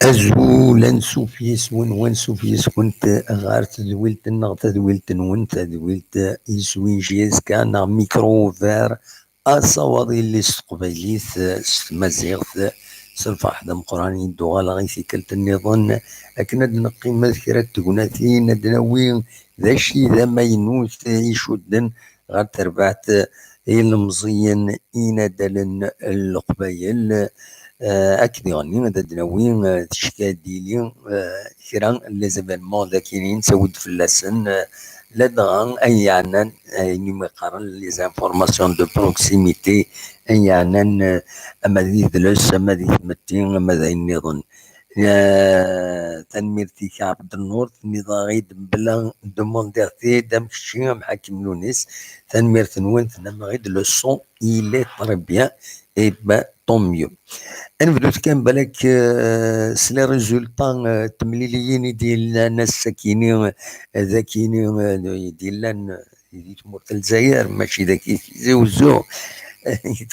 أزولا سوفيس وين سوفيس كنت غار تدويلت النغ تدويلت نون تدويلت يسوين جيز كان ميكرو فار أصوادي اللي استقبليث مزيغث سلفاح دم قراني الدغال غيثي كلت النظام أكنا نقي مذكرة تقناتين ندناوين ذا الشي ذا ما ينوث يشدن غار تربعت المزين إينا دلن القبيل اكدي غني هذا دناوين تشكال ديالي كرا لي زيفينمون ذاكينين سود فلاسن لا دغا اي يعنان اي مقارن لي زانفورماسيون دو بروكسيميتي اي يعنان اما ذي دلس اما ذي ثمتين اما ذي النظام تنميرتي كعبد النور نضاغيد بلا دومونديرتي دام كشي محاكم لونيس تنميرت نوين تنما غيد لو سون إلي طري بيان اي با طون ميو. نبدو كان بالك سلي ريزولطا تمليليين ديال ناس ساكنين ذاكينين ديال تمورت الجزائر ماشي ذاك زوزو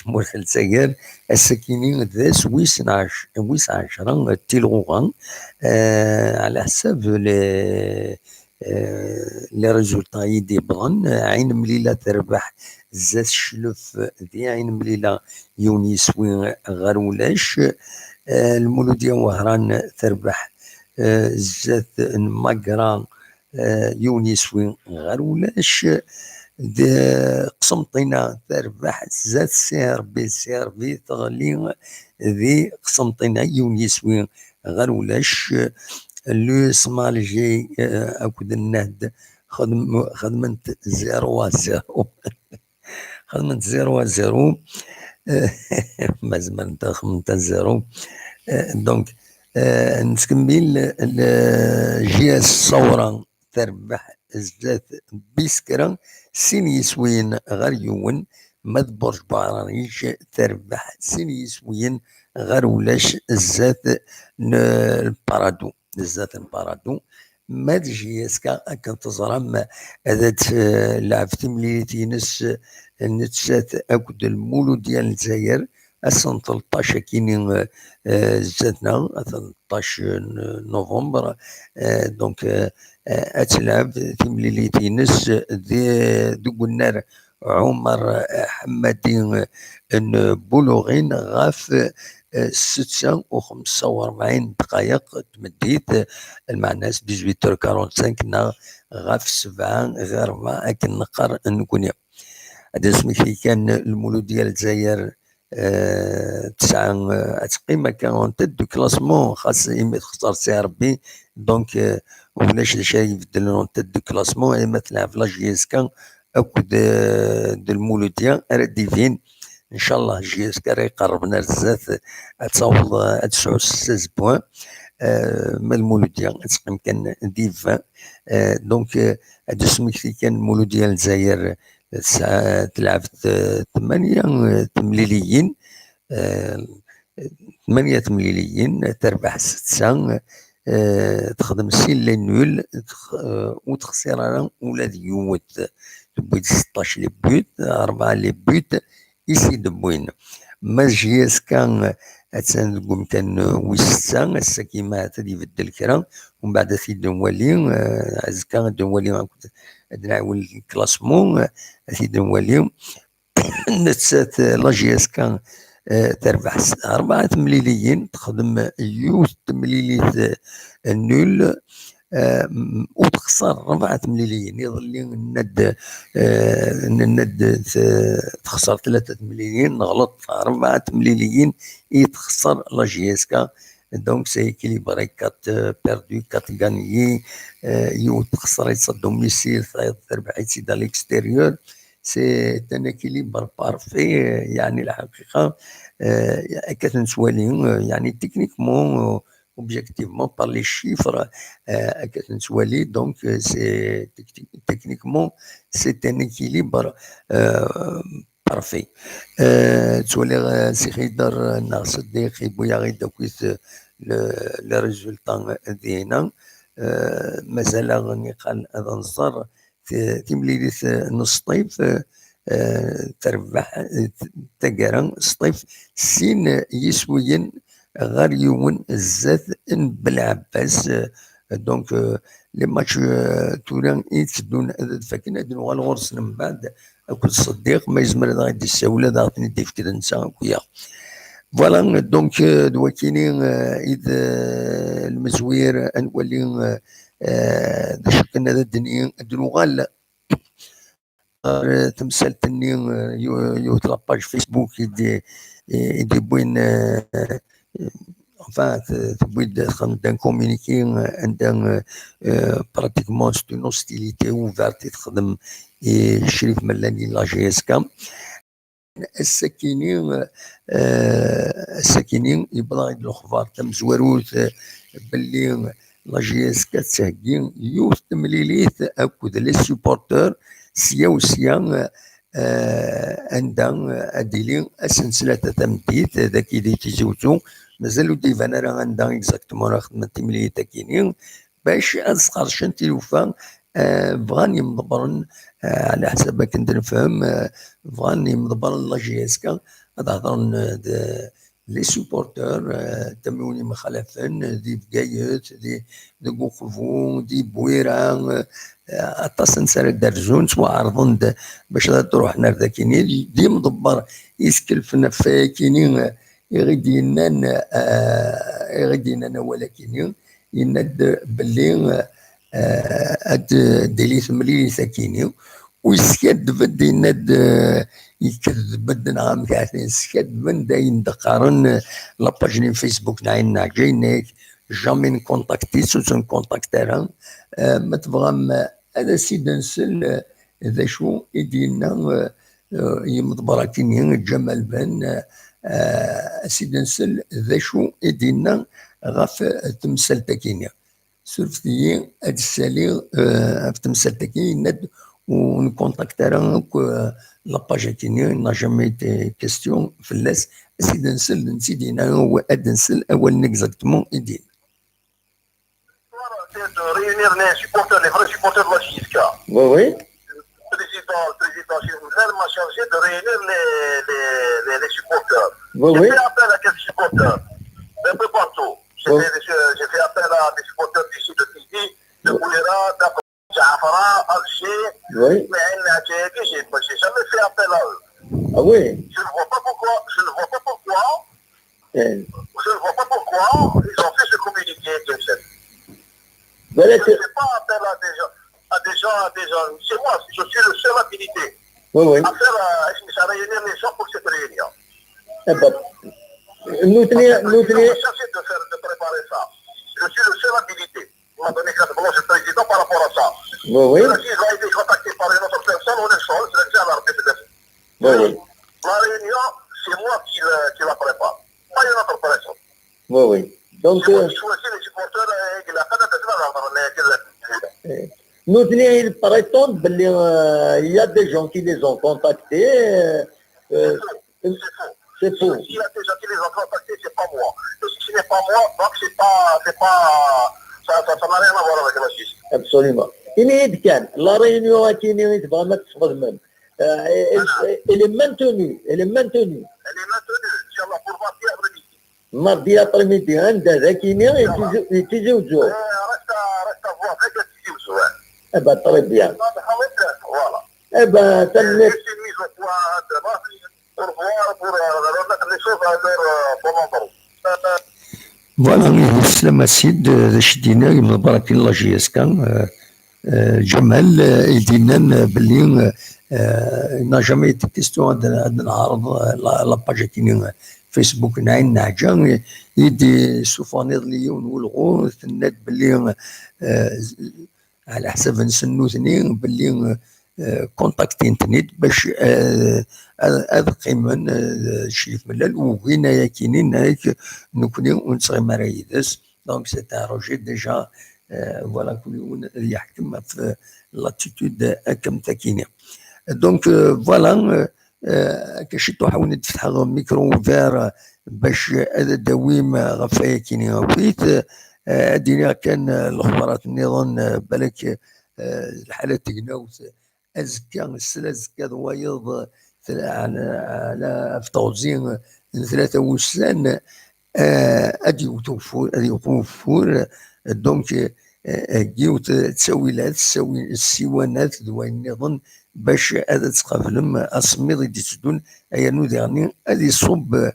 تمورت الجزائر الساكنين ذا سويس 10 تيلغوغان على حساب لي ريزولطا يدي بغن عين مليلة تربح زاد الشلف ذي عين مليلة يوني يسوي غير ولاش المولودية وهران تربح زاد المقران يوني يسوي غير ولاش قسمطينة تربح زاد سير بي تغلي ذي قسمطينة يوني يسوي غير ولاش لو سمالجي أكد النهد خدمت 0-0 خدمت 0-0 مازال خدمت 0 دونك نتكمل جهاز الصورة تربح زاد بيسكرا سين يسوين غير يون مدبرج بعرانيش تربح سين يسوين غير ولاش زاد البارادو زاد البارادو ما تجي يسكا كنت تزرم هذا لعبت مليتي نتسات اكد المولو ديال الجزائر السنة 13 كينين زادنا 13 نوفمبر دونك اتلعب في مليتي دوك النار عمر حمادين بولوغين غاف 46 دقائق تمديت المعناس 18:45 غاف 7 غير 4 اكن نقر نكون هذا اسمي كان المولود ديال الجزائر 9 تقييمه كان دو كلاسمون خاص يختار سي ربي دونك ولاش شي يبدل لون دو كلاسمون اما تلعب في لاجيسكا اكد دو المولوديه راه ديفين ان شاء الله جيسكا راه يقربنا بزاف تصاوب 16 بوان ما المولوديه تقييم كان ديفان دونك هذا اسمي كان المولود ديال الجزائر تلعب 8 تمليليين 8 تمليليين تربح 6 تخدم سين لي نول وتخسر انا ولاد يوت بويت 16 لي بوت 4 لي بوت يسي دبوين ما جياس كان اتسان كان ويستا هسا كيما تدي يبدل كرا ومن بعد تيد نولي عزكا نولي نعاول الكلاسمون تيد نولي نتسات لاجياس كان تربح 4 مليليين تخدم يوث تمليليت النول وتخسر 4 مليليين يظل الند تخسر 3 مليليين نغلط 4 مليليين يتخسر لا جي اس كا دونك سي اكيليبري 4 بيردو 4 غانيي يو تخسر يتصدو ميسيل تربح يتسيد على الاكستيريور سي ان اكيليبر بارفي يعني الحقيقه كتنسوالي يعني تكنيكمون objectivement par les chiffres donc c'est techniquement c'est un équilibre parfait تولي سي خيدر نا صديقي بويا غير دوكيت لو ريزولطا ديالنا مازال غني قال هذا نصر تمليليت نص طيف تربح تقرا سطيف سين يسوين غير يوم الزاد بالعباس دونك لي ماتش توران يتسدون فاكين هاد الغرس من بعد كل صديق ما يزمر غادي الساوله ضاغطني دي في كذا نسا ويا فوالا دونك دواكيني اذا المزوير نولي شكلنا الدنيا الدنوغال تمثال تني يوت لاباج فيسبوك يدي بوين enfin تبويد خدم كومينيكي عندها براتيكمون سي اون هوستيليتي اوفارت تخدم الشريف ملاني لا جي اس كا السكينين السكينين يبغى الاخبار تم زواروت باللي لا جي اس كا تسهقين يوث تمليليت اكود لي سوبورتور سيا وسيا عندها اديلي السلسله تمديد ذاك اللي تيزوجو مازالو ديفان راه عندها اكزاكتومون راه خدمت تمليليت كاينين باش اسقرشن تيوفا بغاني مدبرن على حسب كنت نفهم بغاني مدبرن لا جي اس كا هذا هضرن لي سوبورتور تموني مخالفين دي بقايت دي قوقفو دي بويران اطاس نسال درزون سوا عرضون باش تروح نار ذاكيني دي مدبر يسكلفنا فاكينين يغدينا ولكن يند باللي ديليت ملي ساكيني ويسكد بدي يند يكذب بدنا عام كاعتين سكد من داين دقارن لاباجني فيسبوك نعينا جاينيك جامي نكونتاكتي سوسن كونتاكتيرا ما تبغى هذا سيد نسل ذا شو يدينا يمضبراتيني جمال بن سيد نسل ذا شو يدينا غاف تمثال تاكيني سورفتي هاد السالي في تمثال تاكيني ند ونكونتاكتيرا لاباج كيني نا جامي تي كيستيون فلاس سيد نسل نسيدينا هو اد نسل اول اكزاكتومون يدين de réunir les supporters, les vrais supporters de la JSK. Oui, oui. Le président Chirmouzal m'a chargé de réunir les supporters. Oui, j'ai oui. fait appel à quelques supporters, un peu partout. J'ai fait appel à des supporters d'ici de Tizi, de Bouléra, d'Afara, Alger, Oui. mais j'ai jamais fait appel à eux. Ah oui. Je ne vois pas pourquoi, Eh. je ne vois pas pourquoi ils ont fait ce communiqué comme ça. Voilà, Je ne fais pas appel à des gens. C'est moi, je suis le seul habilité oui, oui. à faire à réunir les gens pour cette réunion. Eh ben, nous Ils tenons. ont cherché de préparer ça. Je suis le seul habilité. Il m'a donné carte blanche de président par rapport à ça. Oui, oui. Ils ont été contactés par une autre personne, on est seul, c'est à l'arbitre. Oui, oui. La réunion, c'est moi qui la prépare, pas une autre personne. Oui, oui. Donc, C'est moi qui choisis les supporters et la fin de nous tenons, ils prétendent qu'il y a des gens qui les ont contactés. C'est faux. S'il y a des gens qui les ont contactés, c'est pas moi. Et si ce n'est pas moi, donc ça n'a rien à voir avec la justice. Absolument. La réunion qui est vraiment elle est maintenue. Elle est maintenue, Inch'Allah, pour mardi après-midi. mardi après-midi عند ذاكيني يتزوجوا. رست فوا فيك تجيبوا. Eh ben très bien. Voilà. Eh ben ça me met. فوالا السلامة سيد شدينا من بارك الله جياس كان جمال يدينا باللي n'a jamais été question de نعرض لا باج كيني فيسبوك نعين نعجا يدي سوفانيض لي ونولغو تناد باللي على حسب نسنو ثنين باللي كونتاكتين تنيت باش هذا قيمن شريف ملال وغينا كاينين هيك نكوني ونصغي مرايدس دونك سي ان روجي ديجا فوالا كل يوم يحكم في لاتيتود كم تاكيني دونك فوالا كشي تحاول نتفتح ميكرو فير باش هذا دويم غفايا كيني ويت ادينا كان الاخبارات النظام بالك الحاله تقناوت ازكى السلا زكى ضوايض على في توزيع 3 وسلان ادي وتوفور دونك جيوت تسويلات تسوي السيوانات ذوي النظام باش هذا تقابلهم اصميض يدي تدون اي نودي يعني هذه صب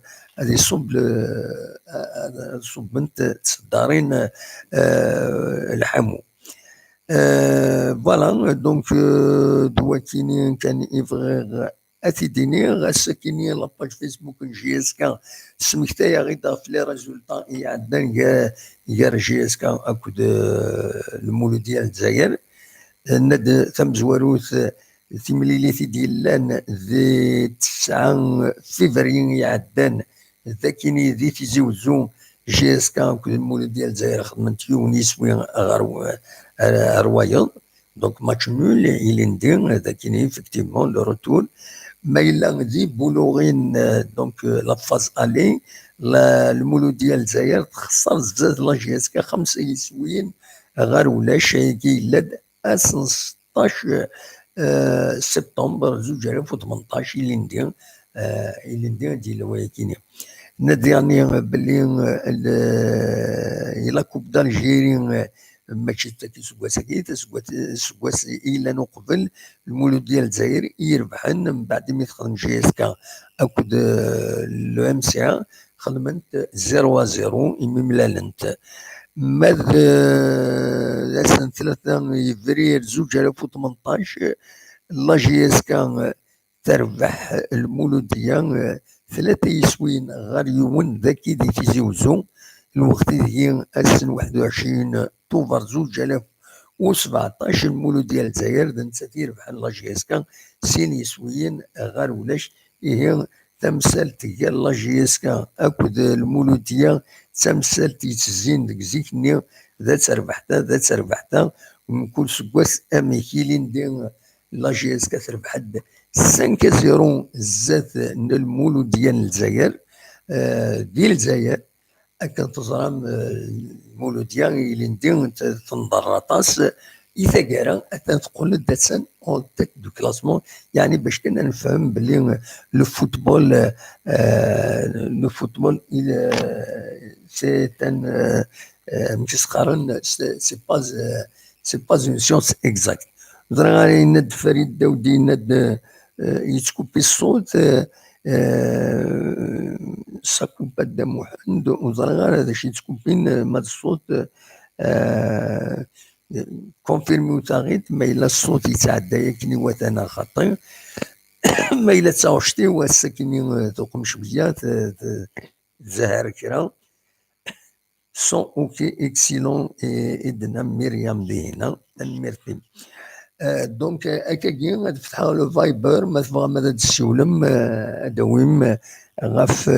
صب بنت تصدارين الحمو فوالا دونك دوا كان يفغي اتيديني غاسا كيني لاباج فيسبوك جي اس كا سمكتايا غيدا في لي ريزولطا يعدان كاع جي اس كا اكود المولود ديال الجزائر ند ثم زواروث ثمليليتي ديال لان ذي 9 فيفري يعدان ذاكيني ذي تيزوزو جي اس كا اكود المولود ديال الجزائر خدمت يونيس وين روايض دونك ماتش نول يلندي ذاكيني افكتيفمون لو روتور ما إلا غدي بولوغين دونك لا فاز الي المولود ديال الجزائر تخسر زاد لا جي اس كا 5 يسوين غير ولاش كيلاد 16 سبتمبر 2018 يلندي ديال ويكيني نديرني باللي إلا كوب دالجيري ماشي تاكي سكواساكي سكواس إلا نقبل المولود ديال الجزائر يربحن من بعد ما يخدم جي اس كا اكود لو ام سي ا خدمت 0-0 ملالنت ماذ سنة 3 فبراير 2018 لا جي اس كا تربح المولودية 3 يسوين غير يوم ذاكي دي تيزيوزو الوقت هي 21 طوفر 2017 المولود ديال الجزائر نتساتير بحال لا جي اس كا سين يسويين غير ولاش هي تمثال ديال لا جي اس كا اكود المولوديه تمثال تيتزين ديك زيكني ذات ربحتها ومن كل سكواس اميكيلين ديال لا جي اس كا تربح 5-0 زات المولود ديال الجزائر ديال الجزائر أكن تزرام المولودية اللي ندير تنضر طاس إذا تقول داتسان اون تيت دو كلاسمون يعني باش كنا نفهم بلي لو فوتبول سي ان ماشي سقارن سي با اون سيونس اكزاكت غادي ند فريد داودي ند يتكوبي الصوت ساكوبا دا محمد وزرغار هذا شي تكوبين مال الصوت كونفيرمي وتاغيت ما إلا الصوت يتعدى ياكني وثنا خطير ما إلا تاوشتي واساكني توقم شوية تزهر كرا سون اوكي اكسيلون ادنا مريم دي هنا الميرتي دونك اكاكي غادي تفتحوا لو فايبر ما تبغى ماذا تسولم دويم غاف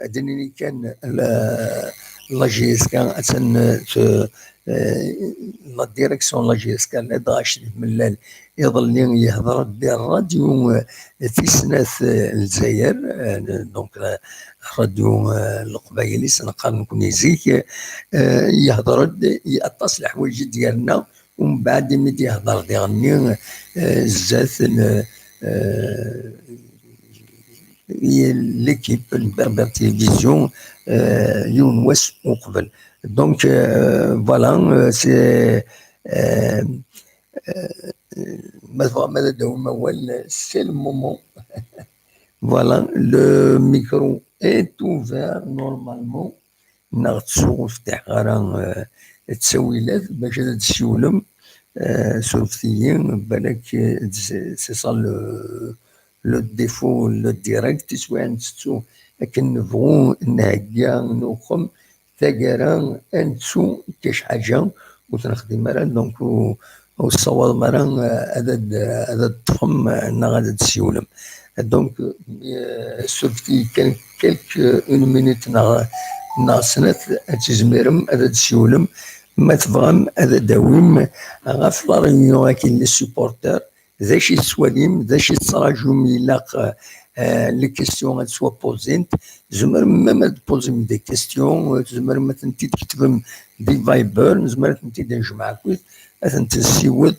ادني كان لا جي اس كا لا ديريكسيون لا جي اس كا لا شريف ملال يظل يهضر بالراديو تيسناث الجزائر دونك الراديو القبايلي سنقارن كونيزيك يهضر يأطاس الحوايج ديالنا ومن بعد ملي يهضر يغني زات ليكيب البربر تلفزيون يون واس وقبل. دونك فوالا سي ماذا دوما ولا سي المومون. Voilà, le micro est ouvert normalement. نغتسو فتح غرا تسويلات باش تسولم سورفتيين بالك سي سا لو ديفو لو ديريكت سواء نتسو لكن نبغو نهكا نخم ثقرا نتسو كاش حاجة وتنخدم مرة دونك والصواب مرة هذا الطفم غادا تسولم. Donc, سورتي كان كلك اون مينوت ناصنت تزمرم هذا تسولم ما تبغم هذا داوم غاف لا ريونيون كاين لي سوبورتور ذا شي سواليم ذا شي تراجم يلاق لي كيستيون غتسوا بوزينت زمر ما تبوزيم دي كيستيون زمر ما تنتي تكتبهم دي فايبر زمر تنتي نجمعك انت تسيوض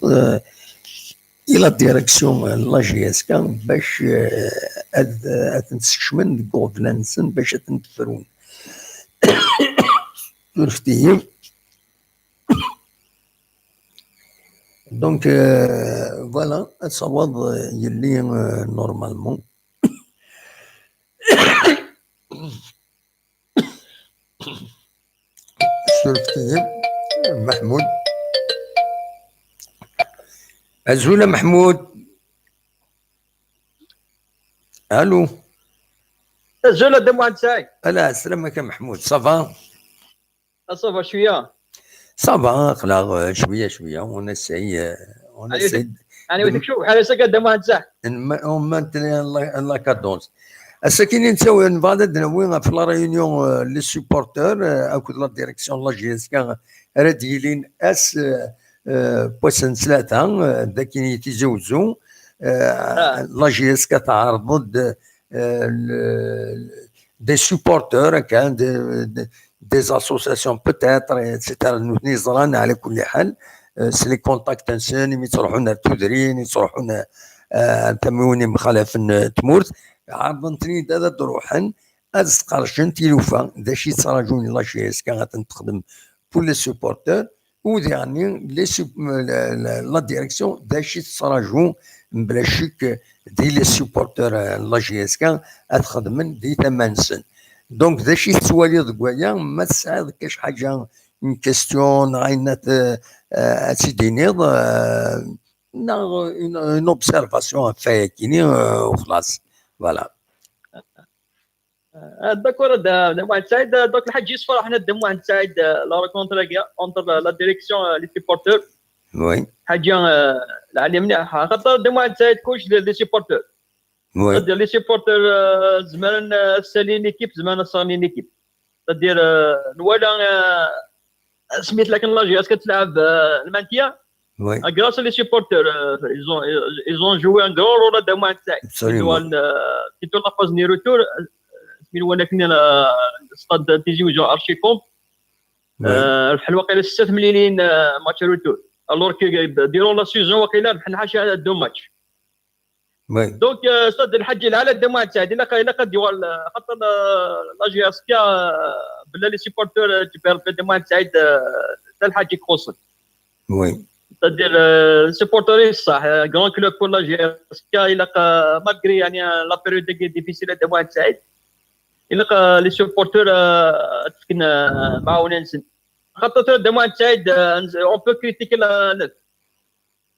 الى ديريكسيون لا جي اس كان باش تنسكشمن غوفلانسن باش تنتفرون عرفتي. دونك فوالا الصواب يلي نورمالمون عرفتي محمود. أزولة محمود. الو زولا دم واحد ساعة. لا سلامك يا محمود. صافا صافا شوية صافا خلاص شوية ونسعي أنا ودك شوف بحال هكا دم واحد ساعة مانتني الله كادونس الساكنين نساوي نفاضل نوين في لا ريونيون لي سوبورتور اكو لا ديريكسيون لا جي اس كان راديلين اس بوسن ثلاثة ذاك يتزوجوا لا جي اس كتعرض ضد دي سوبورتور كان دي اسوسياسيون بوتيتر ايتترا نزران على كل حال سي لي كونتاكت انسان يتروحون التدرين يتروحون تموين مخالف تمورت عرضنتني هذا تروحن أزقرشن تيلوفا ذا شي تراجون لا جي اس كان تخدم بور لي سوبورتور وديعني لا ديريكسيون ذا شي تراجون بلا شك دي لي سوبورتور لا جي اس كان تخدم دي 8 سن. دونك ذا شي تسوالي ضكوايا ما تساعد كاش حاجه اون كيستيون غاينات تيدينيض اون اوبسيرفاسيون فايكيني وخلاص فوالا. داكور دم واحد ساعد دوك الحاج يصفر حنا دم واحد ساعد لا ريكونتر اونتر لا ديريكسيون لي سيبورتور وي حاجه العاليه مليحه خاطر دم واحد ساعد كلش لي سيبورتور وي تدير لي سيبورتور زمان سالين ليكيب زمان صانين ليكيب تدير الولا سميت لكن لا جي اس كتلعب المانتيا وي grâce à les supporters ils ont joué un grand rôle dans le match. Qui tourne la phase de retour من ولكن الاستاد تيجي وجا ارشيكوم بحال واقيلا 6 مليونين ماتش روتور الور كي ديروا لا سيزون واقيلا بحال حاجه دو ماتش. دونك استاد الحاج على دو ماتش هذه الا قد خاطر لا جي اس كا بلا لي سيبورتور تبار دو ماتش سعيد حتى الحاج يكوصل. وي تدير سيبورتوري صح كرون كلوب بور لا جي اس كا الى مالغري يعني لا بيريود ديفيسيل دو ماتش سعيد إلا لي سوبورتور تسكن معاونين سن خاطر دابا تايد اون بو كريتيكي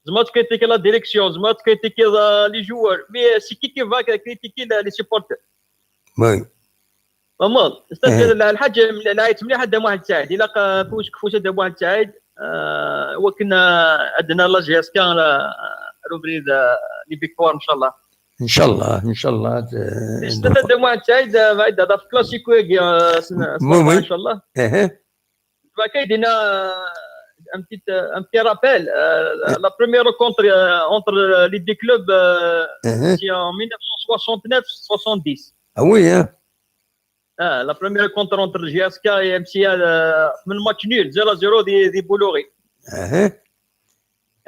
زعما تكريتيكي لا ديريكسيون زعما تكريتيكي لي جوار مي سي كي فا كريتيكي لي سوبورتور. وي فهمت استاذ الحاج العيط مليح دابا واحد ساعد الا كفوش دابا واحد ساعد وكنا عندنا لا جي اس كان روبري لي فيكتوار ان شاء الله ان شاء الله ان شاء الله. استاذ دابا سعيد بعد هذا في كلاسيكو ان شاء الله فكايدنا un petit rappel la première rencontre entre les deux clubs c'est en 1969-70. Ah oui hein. La première rencontre entre GSK et MCA من match nul 0-0 دي بولوري.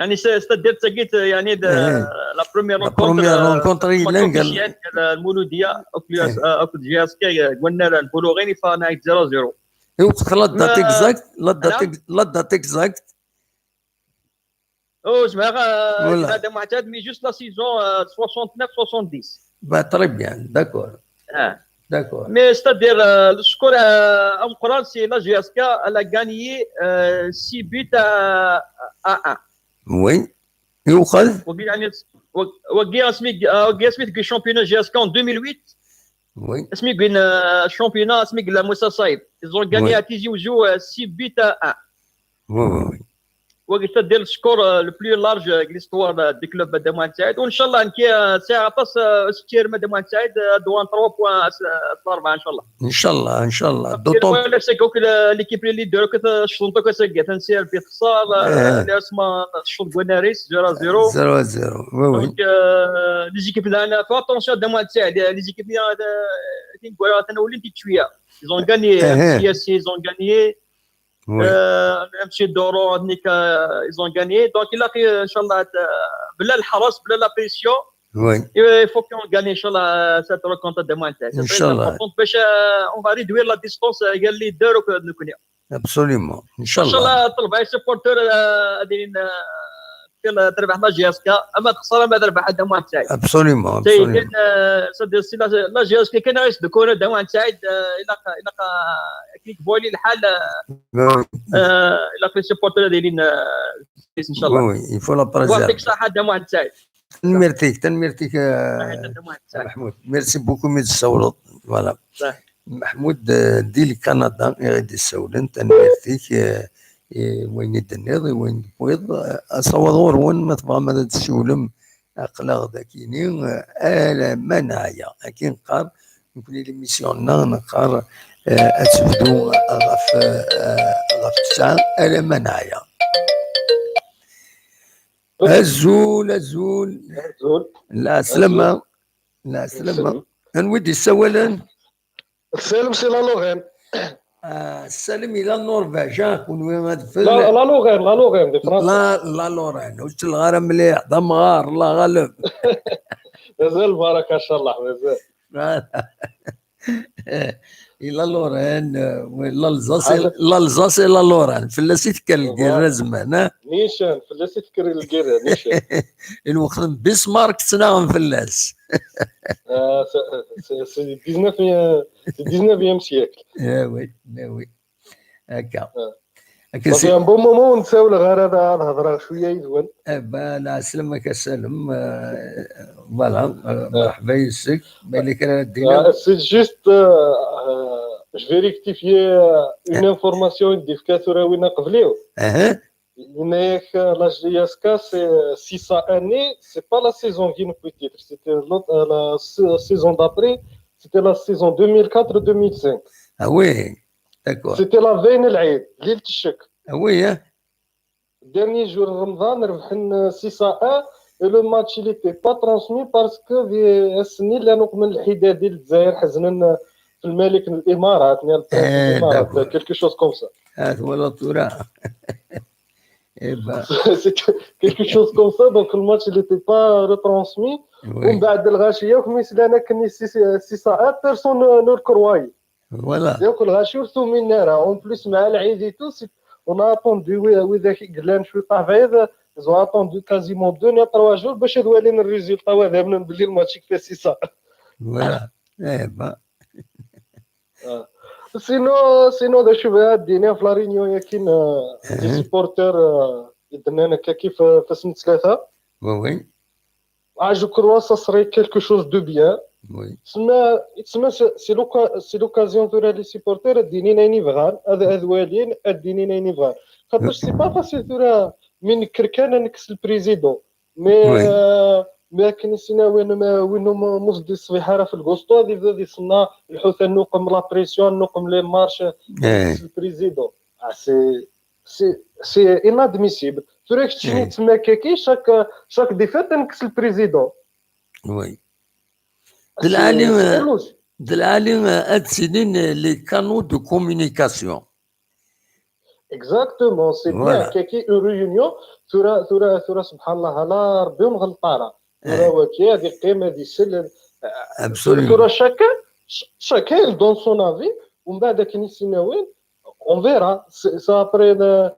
يعني c'est-à-dire تلقيت يعني لا بروميير لا بروميير رونكونتر لانقل المولوديه او جي اس كي قلنا البلوغين فنهايه 0-0 وقت لا دات اكزاكت جماعه هذا معتاد مي جوست لا سيزون 69 70 با تري بيان داكور داكور مي c'est-à-dire السكور ام قران سي لا جي اس كي elle a gagné 6 buts à 1 وي يؤخذ وقي اسمي في championnat GSK en 2008 وي اسمي بين الشامبيونات اسمي لا موسى صايب ils ont gagné à Tizi Ouzou 6 buts à 1 وي وقت دير السكور لو بلو لارج ليستوار دي كلوب de moins تاعد وان شاء الله نكي ساعه طاس ستير de moins تاعد دوان 3 بوان 4 ان شاء الله ان شاء الله دوطون ولا سكوك ليكيب اللي داروا كتشطونتو كسكات نسير في خسار اللي اسمها الشوط بوناريس 0-0 وي دونك لي زيكيب انا فو اتونسيون de moins تاعد لي زيكيب اللي نقولوا تنولي شويه ils ont gagné ils ont gagné نمشي دورو هذنيك ايزون غاني دونك الا ان شاء الله بلا الحرس بلا لا بريسيون وي فو كون غاني ان شاء الله سات ريكونت دو موان تاع ان شاء الله باش اون فا ريدوير لا ديستونس قال لي داروا نكوني ابسوليومون ان شاء الله ان شاء الله طلب اي سبورتور دايرين تربح لا جي اس كا اما تخسر ما تربح دو موان تاعي ابسوليومون سي لا جي اس كي كان رئيس دكور دو موان تاعي الى كيك بولي الحال الى في سبورتور دايرين ان شاء الله وي يفو لا بريزير يعطيك الصحه دو موان تاعي تنميرتيك محمود ميرسي بوكو ميد السولط فوالا محمود ديال كندا غادي السولن تنميرتيك وين الدنيض وين بويض اصوضور وين ما تبغى ما تسولم اقلاغ ذاكيني الا منايا لكن قار يمكن لي ميسيوننا نقار اتفدو غف تسعه الا منايا الزول لا سلامة نودي السولان السلام سي لا لوغين السلام الى النرويج كون وين غادفل لا لوغين دي فرنسا لا لورين واش الغار مليح دمغار الله غالب مازال بركه ان شاء الله مازال الى لورين ولا الزاس الى لورين فلاسيت كالكير زمان نيشان فلاسيت كري الكير نيشان الوقت بسمارك تناغم فلاس سي 19 سيكل وي هكا صافي ان بون مومون نساول غير هذا الهضره شويه يزون لا سلامك السلام فوالا مرحبا يسك بالك راه دينا سي جوست جو في ريكتيفيي اون انفورماسيون دي في كاثوراوينا قبليو هناك لا جي اس كا سي سا اني سي با لا سيزون فين بوتيتر سيتي لا سيزون دابري سيتي لا سيزون 2004 2005 وي داكور سيتي لا فين العيد ليله الشك وي dernier jour رمضان ربحنا 6-1 et le match il était pas transmis parce que في السنين اللي نقمن الحداد ديال الجزائر حزنا في الملك الامارات الامارات كيلكو شوز كوم سا هذا هو الطورة كيلكو شوز كوم سا دونك الماتش اللي était pas retransmis ومن بعد الغاشيه وخميس لنا كني 6-1 بيرسون نو كرواي فوالا دونك الغاشيه ورسومي نارا اون بليس مع العيد اي تو on a attendu وذاك قلان شويه طاح بعيد ils ont attendu quasiment 2 ou 3 jours باش يدوا لنا الريزلتا وهذا من باللي الماتش كفا 6 فوالا سينو دا شوف الدنيا في لا رينيون كاين دي سيبورتور يدنا هكا كيف في سنه 3 وي جو كروا سا سري كيلكو شوز دو بيان وي تسمى سي لوكازيون دو لي سيبورتور الدينين ايني بغان هذا هذوالين الدينين ايني بغان خاطر سي با فاسيل تورا من كركانه نكس البريزيدون مي كاين سينا وين مصدي الصبيحه في الكوستو هذه بدا يصنع الحوثه نقم لا بريسيون نقم لي مارش البريزيدون سي انادميسيبل تورا كتشني تما كاكي شاك ديفيت نكس البريزيدون وي دلالي هاد سنين لي كانو دو كومونيكاسيون اكزاكتومون سي بيان كي اون ريونيون ثورة سبحان الله لا ربي مغلطاره ثورة وكي هذه قيمه هذه سلم ثورة شاكان دون سون افي ومن بعد كي نسيناوين اون فيرا سا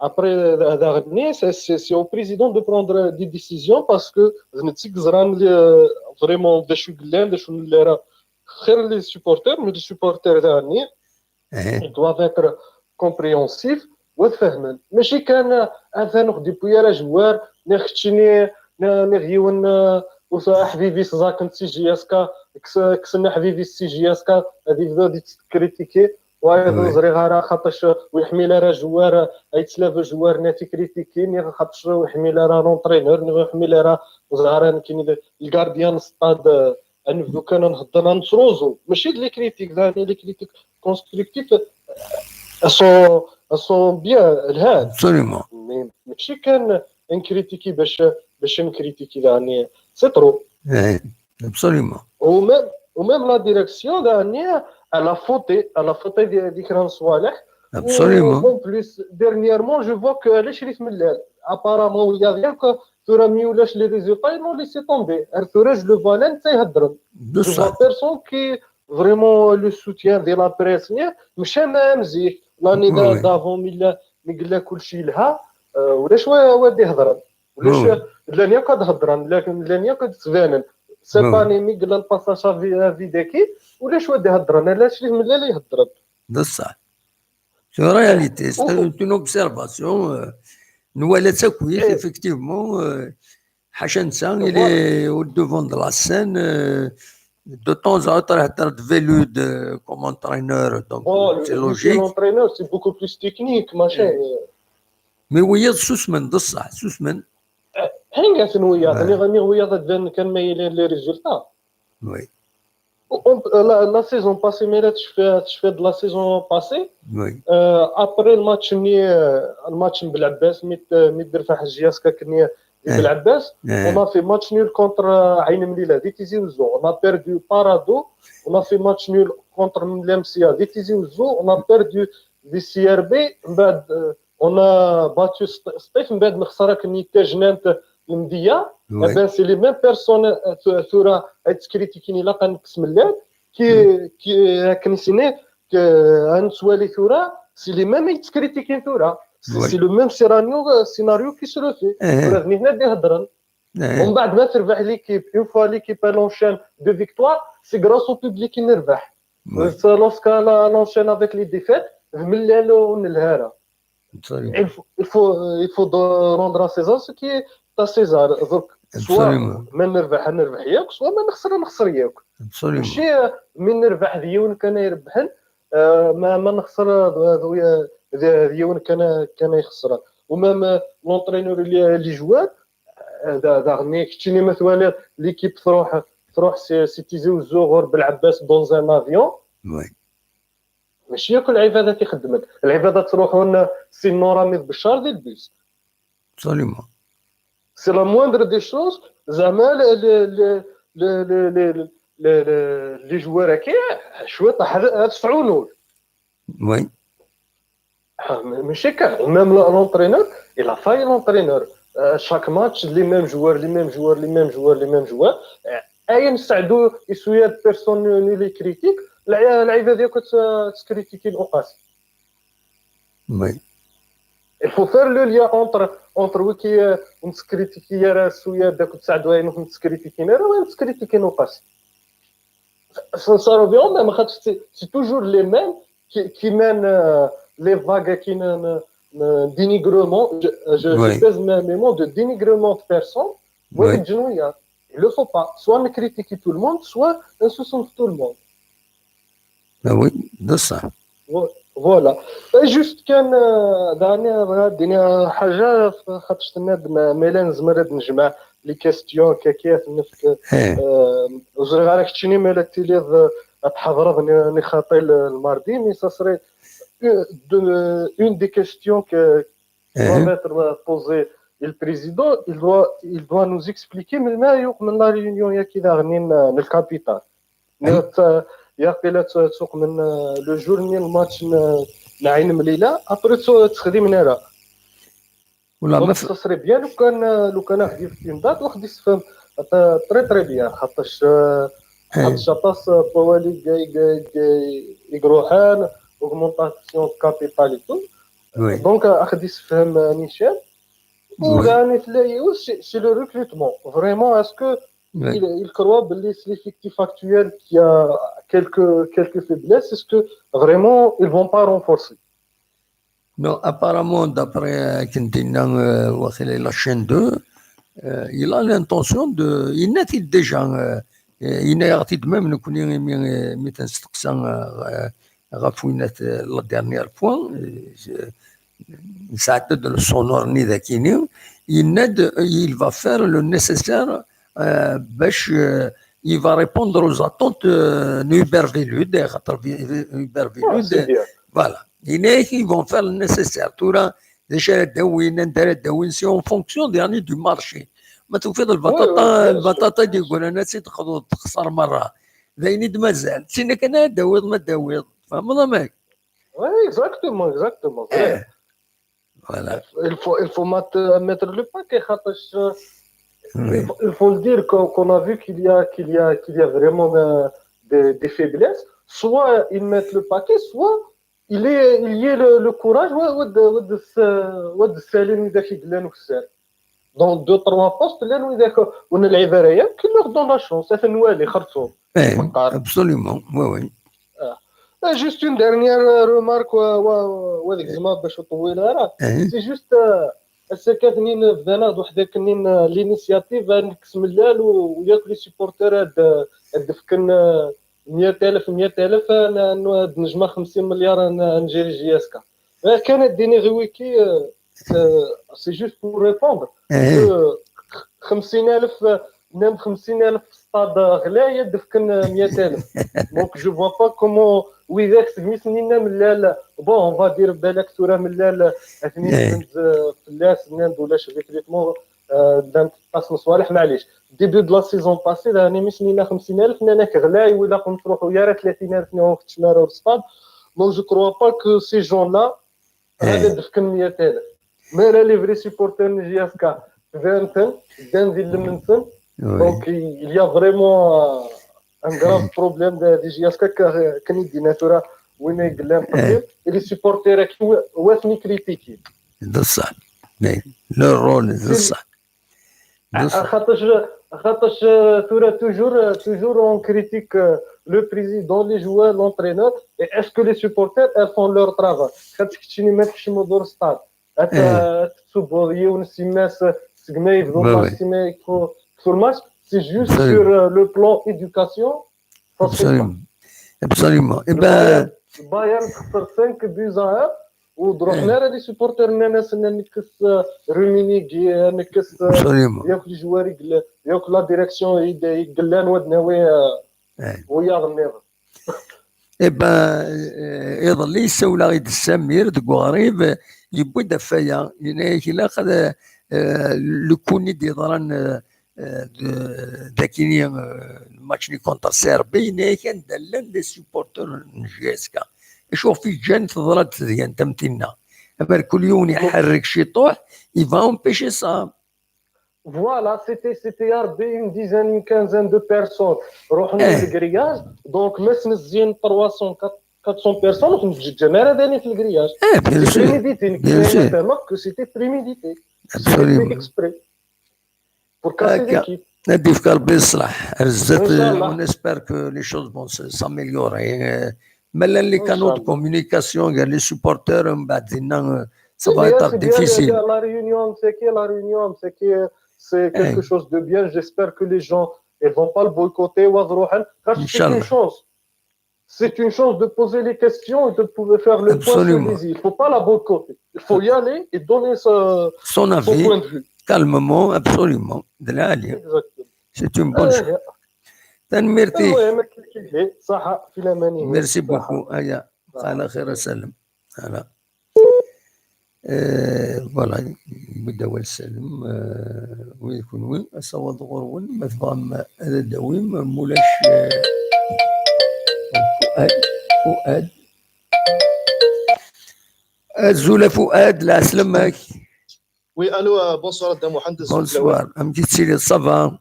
après dernier c'est au président de prendre des décisions parce que نتيك زران vraiment des شو قلان des شو اللي راه خير les supporters mais les supporters dernier ils doivent être compréhensifs وتفهمن ماشي كان هذا نخدي بويا جوار نختشني نغيون وحبيبي سزاك سي جي اس كا كسنا حبيبي سي جي اس كا هذه كريتيكي وايضا زريغا راه خاطرش ويحمي لها راه جوار يتسلاف جوار ناتي كريتيكين خاطرش ويحمي لها راه لونطرينور ويحمي لها راه زهران كاين الكارديان ستاد انا دوكا نهضر نتروزو ماشي لي كريتيك ثاني لي كريتيك كونستركتيف سون بيان الهاد ابسوليومون ماشي كان نكريتيكي باش نكريتيكي يعني سي ترو ابسوليومون وميم لا ديريكسيون دانيير على فوتي ديك كرام صوالح ابسوليومون اون بليس ديرنييرمون جو فوا كو علاش ريت ملال ابارامون ويا ديالك ثورا ميولاش لي ريزولطا نو ليسي طومبي ثورا جو لو فالان تيهضرن جو فوا بيرسون كي فريمون لو سوتيان ديال لا بريس مشى ما مزيك لاني دافون مي قال لك كلشي لها ولاش وادي هضرن ولاش لاني قد هضرن لكن لاني قد تبانن سيباني مي قال الباساج في داكي ولاش وادي هضرن علاش ليه ملي يهضرن بصح سي رياليتي سي اون اوبسيرفاسيون نوالا تاكويت افكتيفمون حاشا نسا الي او دوفون دو لا سين de temps à autre يهضر دفيلود كوم انترينور دونك سي لوجيك l'entraîneur c'est beaucoup plus technique machin مي وياض سوسمن بصح سوسمن هنقا سنويا غني وياض كان مايلين لي ريزولتا وي la saison passée مالاتش في la saison passée وي ابري الماتش بالعباس مي درفع حجياسكا كني بالعباس on a fait match nul contre عين مليله دي تيزي وزو on a perdu Parado on a fait match nul contre Mlemsia دي تيزي وزو on a perdu دي سي ار بي من بعد on a battu سطيف من بعد مخسره كني تاجنانت المديه بان سي لي ميم بيرسون ثورا تكريتيكيني لا كنقسم اللعب كي كنسيني غنسوالي ثورا سي لي ميم يتكريتيكين ثورا سي لو ميم سيناريو كي سو لو في ولازم هنا دي هضرن ومن بعد ما تربح ليكيب اون فوا ليكيب لونشين دو فيكتوار سي غراس او بوبليك نربح لوسكا لونشين افيك لي ديفيت ملال ونلهارا il faut rendre à César ce qui est à César donc soit ما نربح ياك سوا ما نخسر ياك ماشي من نربح ديون كان يربحن ما نخسر ديون كان يخسر ومام لونطرينور اللي جوات داغني كتشيني مثلا ليكيب تروح سيتيزي وزوغور بالعباس دون ان افيون ماشي كل العباده تخدمك العباده تروحوا سي نوراميد بشار ديال البيس ابسوليومون سي لا موندر دي شوز زعما لي جوار هكا شويه دفعوا نول وي ماشي كاع ميم لونطرينور الا فاي لونطرينور شاك ماتش لي ميم جوار ايا نساعدوا يسويا بيرسون لي كريتيك اللعيبه ديالك تكريتيكي الاوقات وي il faut faire le lien entre وكي نتكريتيكي راه سويا داك تساعدوا انك نتكريتيكي راه نتكريتيكي نوقاس sincèrement bien mais c'est toujours les mêmes qui mènent les vagues qui dénigrement je pèse mes mots de dénigrement de personnes il le faut pas soit on critique tout le monde soit on se sent tout le monde oui de ça فوالا جوست كان داني حاجه خاطرش ميلان زمرد نجمع لي كاستيون كيف نفك وزري غير كتشيني مالا تيليض تحضر نخاطي الماردي مي سا سري اون دي كاستيون كو doit être posée le président il doit nous expliquer من لا ريونيون يا كذا غنين الكابيتال يا قيلة تسوق من لو جورني الماتش العين مليله ابري تخدم نارا ولا ما دونك سا بيان لو كان خدي في الامداد وخدي يفهم تري بيان خاطرش عطاس بوالي يقروحان اوغمونطاسيون كابيتال تو دونك اخدي يفهم نيشان وغاني تلاقي سي لو ريكروتمون فريمون اسكو il croit que l'effectif actuel qui a quelques faiblesses, est-ce que vraiment ils vont pas renforcer? Non, apparemment, d'après Quintina la chaîne 2, il a l'intention de. Il n'est déjà. Il n'est même nous connaissons la dernière point. Ça a été son orni d'Akini. Il va faire le nécessaire. Il va répondre aux attentes d'Ubervilud. Voilà. Ils vont faire le nécessaire. Tout là, c'est en fonction du marché. ما توفيض البطاطا دي يقول انا نسيت تخسر مره ذايني مازال سينا كان داوض ما داوض فهمت ماك وي اكزاكتومون فوالا il faut mettre le paquet خاطرش il faut le dire qu'on a vu qu'il y a vraiment des faiblesses soit ils mettent le paquet soit il y a le courage ود السالين ذاك يقلانو كسار dans 2-3 postes là nous d'accord on العباريه qui leur donne la chance هذا نوالي خرطوم absolument oui juste une dernière remarque وهذيك زعما باش نطولها راه سي جوست السكات منين بدانا وحداك منين لينيسياتيف نكس ملال وياك لي سيبورتور هاد فكن 100,000 نجمع 50 مليار نجيري جي اس كا كانت ديني غي ويكي سي جوست بور ريبوندر 50,000 نام 50,000 في ستاد غلاية دفكن 100,000 دونك جو فوا با كومون ويذاك سميت منين ملال بون اون فا دير بالك ثورة ملال اثنين فلاس نام ولاش ريكريتمون دانت قسم صوالح معليش ديبيو دو لا سيزون باسي راني مسنينا 50,000 ناناك غلاي ولا قمت نروحو يا راه 30,000 نيون في التمارة والسطاد دونك جو كروا با كو سي جون لا هذا دفكن 100,000 مي راه لي فري سيبورتور نجي اسكا فانتن دان ديال المنتن دونك il y a vraiment un grave problème de GSK كان يدينا ترى وين يقلان قبل لي سيبورتور واثني كريتيكي ده صح لو رول ده صح خاطرش ترى toujours on critique le président les joueurs l'entraîneur et est-ce que les supporters elles font leur travail خاطر كتشيني ما فيش مدور ستاد تسوبو يونس سيماس سقما يبدو سيما يكفو sur le match, c'est juste sur le plan éducation. Absolument. Et Bayern خسر 5 buts à 1 ودروحنا راه لي سوبورتر الناس نكس رومينيغي نكس ياك لي جوار ياك لا ديريكسيون يقلان ودناوي ويا غنيض ايضا ليس ولا غيد السمير دكو غريب يبو دفايا يلا خذ لكوني دي ضران داكيني الماتش اللي كونتر سيربي كان دلان دي سيبورتور نجاسكا شوف في جان تضرات ديال تمتنا اما كل يوم يحرك شي طوح يفا امبيشي صا Voilà, c'était une dizaine, une quinzaine de personnes. رحنا للجرياج دونك ما سنزين 300 400 personnes وخرجت الجماهير هذاني في الجرياج. C'était prémédité. C'était exprès. Pour casser l'équipe. ندي في قلبي الصلاح رزت ونسبر كو لي شوز بون ساميليوري مالا اللي كانوا دو كومونيكاسيون قال لي سوبورتور من بعد زينا ça va être difficile. La réunion, c'est quelque chose de bien. J'espère que les gens ne vont pas le boycotter. C'est une chance de poser les questions et de pouvoir faire le point sur les îles. Il ne faut pas la boycotter. Il faut y aller et donner son avis, point de vue. Calmement, absolument. C'est une bonne chose. Merci beaucoup. Aya, ala khair salam. Voilà. Voilà, بدا والسلم ويكون وين أصوات غرون مثلا هذا الدويم مولاش فؤاد الزول فؤاد العسلمك. Oui, allô, bonsoir, Adam Mohamed. بونسوار أمتي تسيري صافا.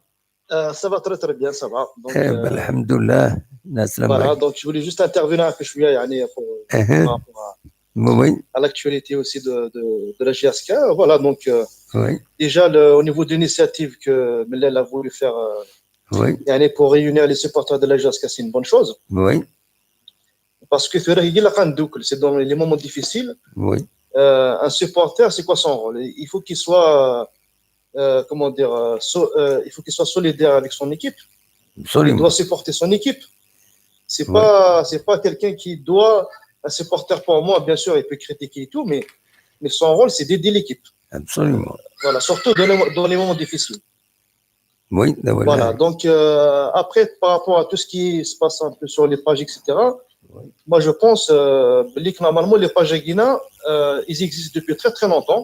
Ça va très très bien, ça va. Donc, الحمد لله الناس voilà, لمك. donc je voulais juste intervenir un peu يعني pour par rapport Oui, à l'actualité aussi de la GSK. Voilà, donc oui, déjà au niveau de l'initiative que Mellel a voulu faire oui, يعني pour réunir les supporters de la GSK, c'est une bonne chose. oui, Parce que c'est dans les moments difficiles. oui, Un supporter, c'est quoi son rôle? Il faut qu'il soit, comment dire, il faut qu'il soit solidaire avec son équipe. Il absolument. doit supporter son équipe. C'est Ouais. pas quelqu'un qui doit, un supporter pour moi, bien sûr, il peut critiquer et tout, mais son rôle, c'est d'aider l'équipe. Absolument. Voilà, surtout dans les moments difficiles. Oui, Voilà, donc après, par rapport à tout ce qui se passe un peu sur les pages, etc., moi je pense que normalement, les pages Aguina, ils existent depuis très très longtemps.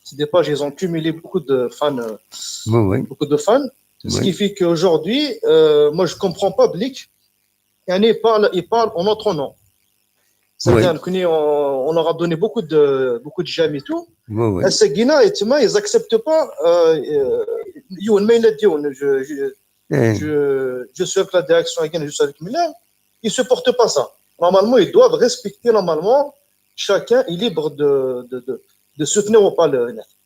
C'est des pages, ils ont cumulé beaucoup de fans. Oui, oui, Beaucoup de fans. Ce Oui. qui fait qu'aujourd'hui, moi, je ne comprends pas Blick. Il parle en notre nom. C'est-à-dire qu'on leur a donné beaucoup de j'aime et tout. oui, oui. Et ces Guinéens, ils n'acceptent pas. Eh, Je suis avec la direction Aguina, je suis avec Miller. Ils ne supportent pas ça. Normalement, ils doivent respecter, normalement, chacun est libre de soutenir ou pas le.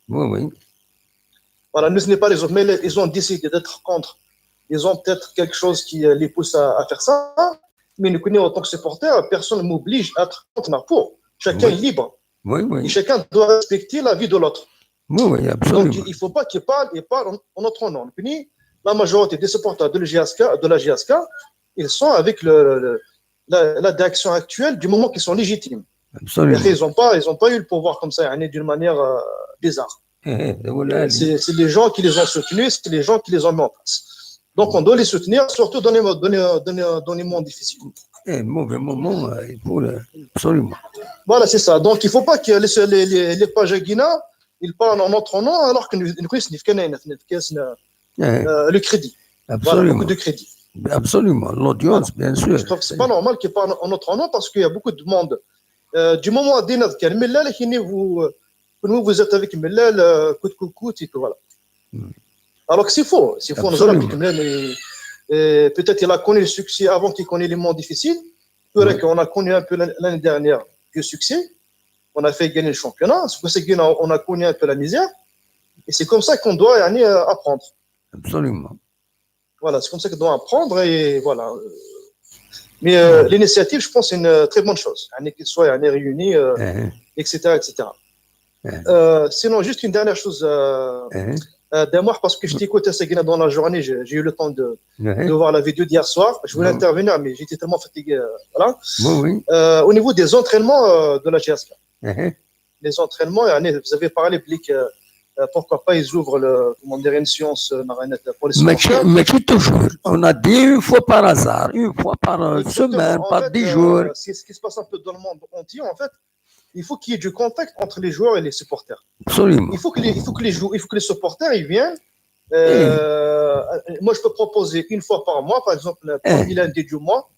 Oui, oui. Voilà, ce n'est pas les autres, mais ils ont décidé d'être contre. Ils ont peut-être quelque chose qui les pousse à faire ça, mais nous connaissons en tant que supporter, personne ne m'oblige à être contre ma pour. Chacun Oui. est libre Oui, et oui. chacun doit respecter la vie de l'autre. Oui, oui, Donc, absolument. il ne faut pas qu'ils parlent en notre nom. La majorité des supporters de la GSK, ils sont avec la direction actuelle du moment qu'ils sont légitimes. Absolument. Ils n'ont pas eu le pouvoir comme ça, d'une manière bizarre. Eh, voilà. C'est les gens qui les ont soutenus, c'est les gens qui les ont mis en place. Donc, on doit les soutenir, surtout dans les moments difficiles. Eh, mauvais moment, il faut absolument. Voilà, c'est ça. Donc, il ne faut pas que les pages Guina, ils parlent en notre nom, alors que nous connaissons Eh, le crédit. Voilà, absolument. beaucoup de crédit. Absolument. L'audience, bien sûr. Je trouve que ce n'est pas normal qu'ils parlent en notre nom parce qu'il y a beaucoup de monde. Du moment où vous êtes avec Mellel, coûte, et tout, voilà. Alors que c'est faux. C'est faux. Nous avons peut-être qu'il a connu le succès avant qu'il connaisse les moments difficiles. C'est vrai qu'on a connu un peu l'année dernière le succès. On a fait gagner le championnat. C'est pour ça qu'on a connu un peu la misère. Et c'est comme ça qu'on doit apprendre. Absolument. Voilà, c'est comme ça qu'on doit apprendre. Et voilà. Mais l'initiative, je pense, c'est une très bonne chose. Qu'ils soient réunis, etc., etc. Sinon, juste une dernière chose d'un mois, parce que je t'écoutais Seguina dans la journée, j'ai eu le temps de voir la vidéo d'hier soir. Je voulais intervenir, mais j'étais tellement fatigué. Voilà. Oui, oui. Au niveau des entraînements de la GSK, les entraînements, vous avez parlé, Blick, pourquoi pas ils ouvrent une séance pour les supporters. Mais toujours. On a dit une fois par hasard, une fois par semaine, par 10 jours. C'est ce qui se passe un peu dans le monde entier, en fait. Il faut qu'il y ait du contact entre les joueurs et les supporters. Absolument. Il faut que les supporters ils viennent. Moi, je peux proposer une fois par mois, par exemple, le premier lundi du mois,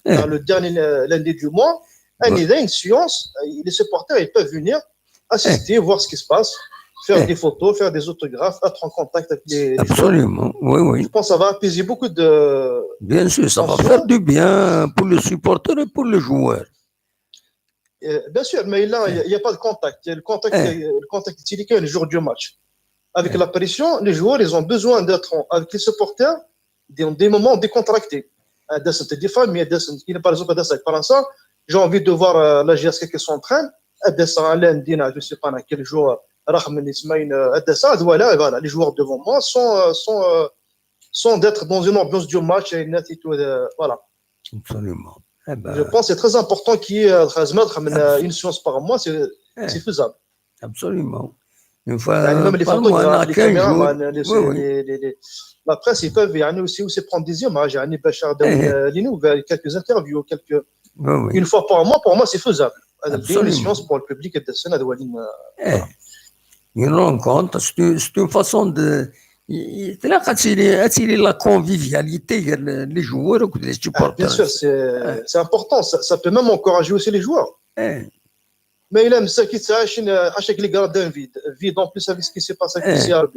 le dernier lundi du mois, il y a une séance. Les supporters ils peuvent venir assister, voir ce qui se passe, faire des photos, faire des autographes, être en contact avec les joueurs. Absolument. Oui, oui. Je pense que ça va apaiser beaucoup de. Bien sûr, ça va faire du bien pour le supporter et pour le joueur. Bien sûr, mais là, il n'y a pas de contact. Le contact est le jour du match. Avec la pression, les joueurs, ils ont besoin d'être avec les supporters dans des moments décontractés. Des familles, par exemple, par ça, j'ai envie de voir la GSK qui s'entraîne. Lundi, je ne sais pas à quel jour, voilà, les joueurs devant moi sont d'être dans une ambiance du match et tout, voilà. Absolument. Je pense que c'est très important qu'il y ait une séance par mois, c'est faisable. Absolument. Une fois même les photographes, les caméramans, la presse, ils peuvent aussi prendre des images, quelques interviews, une fois par mois, pour moi, c'est faisable. Une séance pour le public et une rencontre, c'est une façon de attirer la convivialité les joueurs ou les supporters. Bien sûr, c'est important. Ça peut même encourager aussi les joueurs. ما إلا مساكي تاع حاشاك لي غاردان vide en plus avec ce qui s'est passé avec le CRB.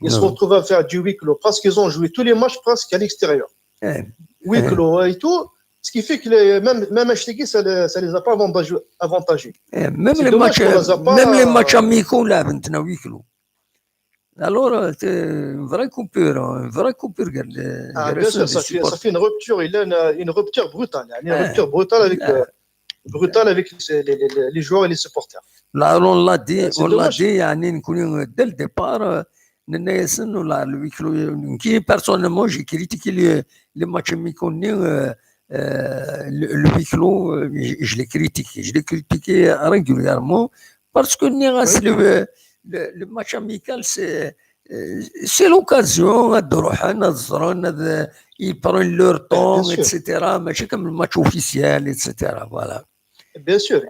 Ils se retrouvent à faire du huis clos parce qu'ils ont joué tous les matchs presque à l'extérieur. Huis clos et tout, ce qui fait que même HTG, ça les a pas avantagés. Même les matchs amicaux là maintenant huis clos. Alors c'est une vraie coupure. Bien sûr, ça fait une rupture brutale. Une rupture brutale avec les joueurs et les supporters. Là, on l'a dit, يعني نكون dès le départ, le huis clos. Qui personnellement, j'ai critiqué les matchs amicaux, le huis clos, je l'ai critiqué régulièrement parce que le match amical, c'est l'occasion ils prennent leur temps, etc. Mais c'est comme le match officiel, etc. Voilà. Bien sûr,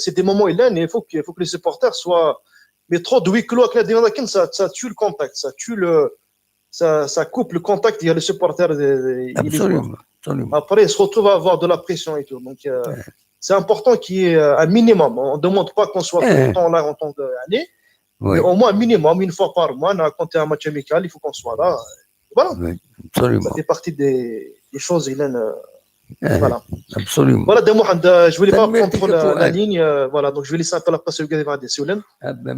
c'est des moments là, il faut que les supporters soient. Mais trop de huis clos avec la démarcation, ça tue le contact, ça coupe le contact. Il y a les supporters. Absolument. Après, ils se retrouvent à avoir de la pression et tout. Donc, c'est important qu'il y ait un minimum. On ne demande pas qu'on soit tout le temps là en temps d'année, mais au moins un minimum, une fois par mois, quand il y a un match amical, il faut qu'on soit là. Voilà. Absolument. Ça fait partie des choses, Hélène. Voilà. Absolument. Voilà, je voulais pas prendre la ligne. Voilà, donc je vais laisser un peu la place au gars de Soulen.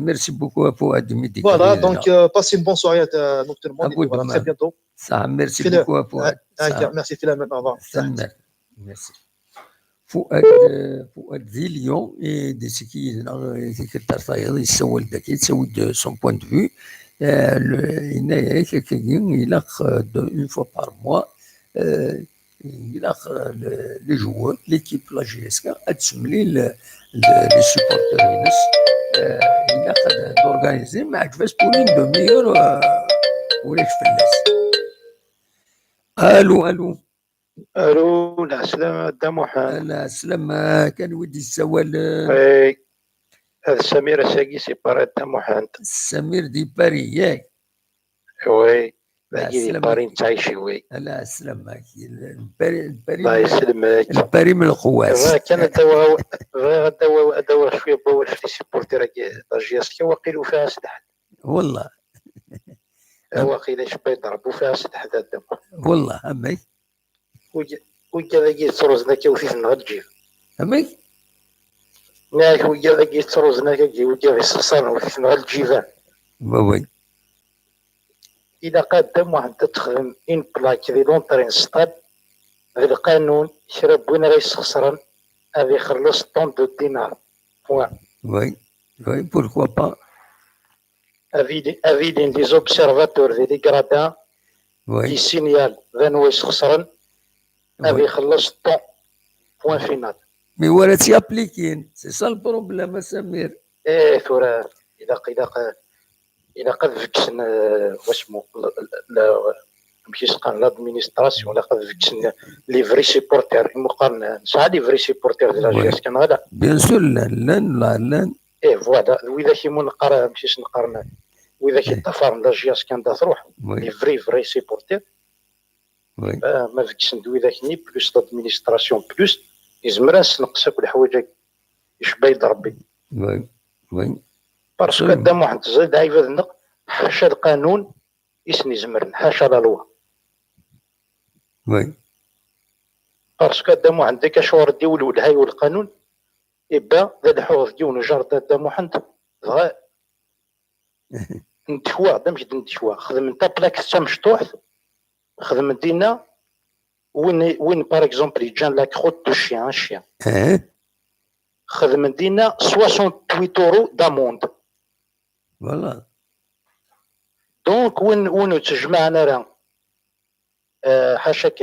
Merci beaucoup à Fouad Midi. Voilà, donc passez une bonne soirée à tout le monde. Voilà, très bientôt. Ça, merci beaucoup à Fouad. Merci Philomène, au revoir. Merci. Fouad ذي اليوم ديسكي كتر طاير يسوي الذكي يسوي son point de vue. هنايا كاين إلا une fois par mois. Il a les joueurs, l'équipe la GSK a تسملي les supporters il a d'organiser ما عجبش pour une demi-heure ولاش فلاس. الو السلامة دا محمد. السلامة كان ودي السوال. هذا سمير ساقي سي باري دا محمد. سمير دي باري ياك. وي باقي دي باري نتعيشي وي. لا سلامك الباري الله يسلمك. الباري من الخواس. كان دوا شويه بول في سيبورتير دا جياسكي وقيلوا فيها سدحت. والله. وقيل شبه يضربوا فيها سدحت هذا. والله امي. وكذا تروزنا كيوفي نغجي. امي. ناك وكذا تروزنا كيوفي الصصان وفي نغجي. وي. إذا قدم واحد تخدم إن بلاك ذي لونترين ستاد ذي القانون شرب وين غيس خسران هذا يخلص طون دو دينار. وي بوركوا با. أفيدين دي زوبسيرفاتور ذي غرادان دي سينيال ذا نويس خسران هذا يخلص طون بوان فينال. مي ولا تيابليكين سي سا البروبليم سمير. ثورة إذا قد فكسنا واسمو ماشي سقان لادمينستراسيون لا قد فكسنا لي فري سيبورتير المقارنة نسعى لي فري سيبورتير ديال لاجياس كان هذا بيان سور لان فوالا وإذا كيمون نقارن ماشي نقارن وإذا كيتفارن لاجياس كان دا تروح لي فري سيبورتير ما فكسن وإذا كني بلوس لادمينستراسيون بلوس يزمرس نقص كل حوايج يشبه يضربي وي باسكو قدام واحد الزايد عايفه النق حاشا القانون يسني زمرن حاشا لا لوا. وي باسكو قدام واحد ديك شهور ديول والهاي والقانون يبا ذا الحوض ديون جار قدام واحد غا نتشوا قدام جد نتشوا خدم انت بلاك تا مشطوح خدم دينا وين باغ اكزومبل جان لا كروت دو شيان خدم دينا 68 اورو داموند. فوالا دونك وين تجمعنا راه حاشاك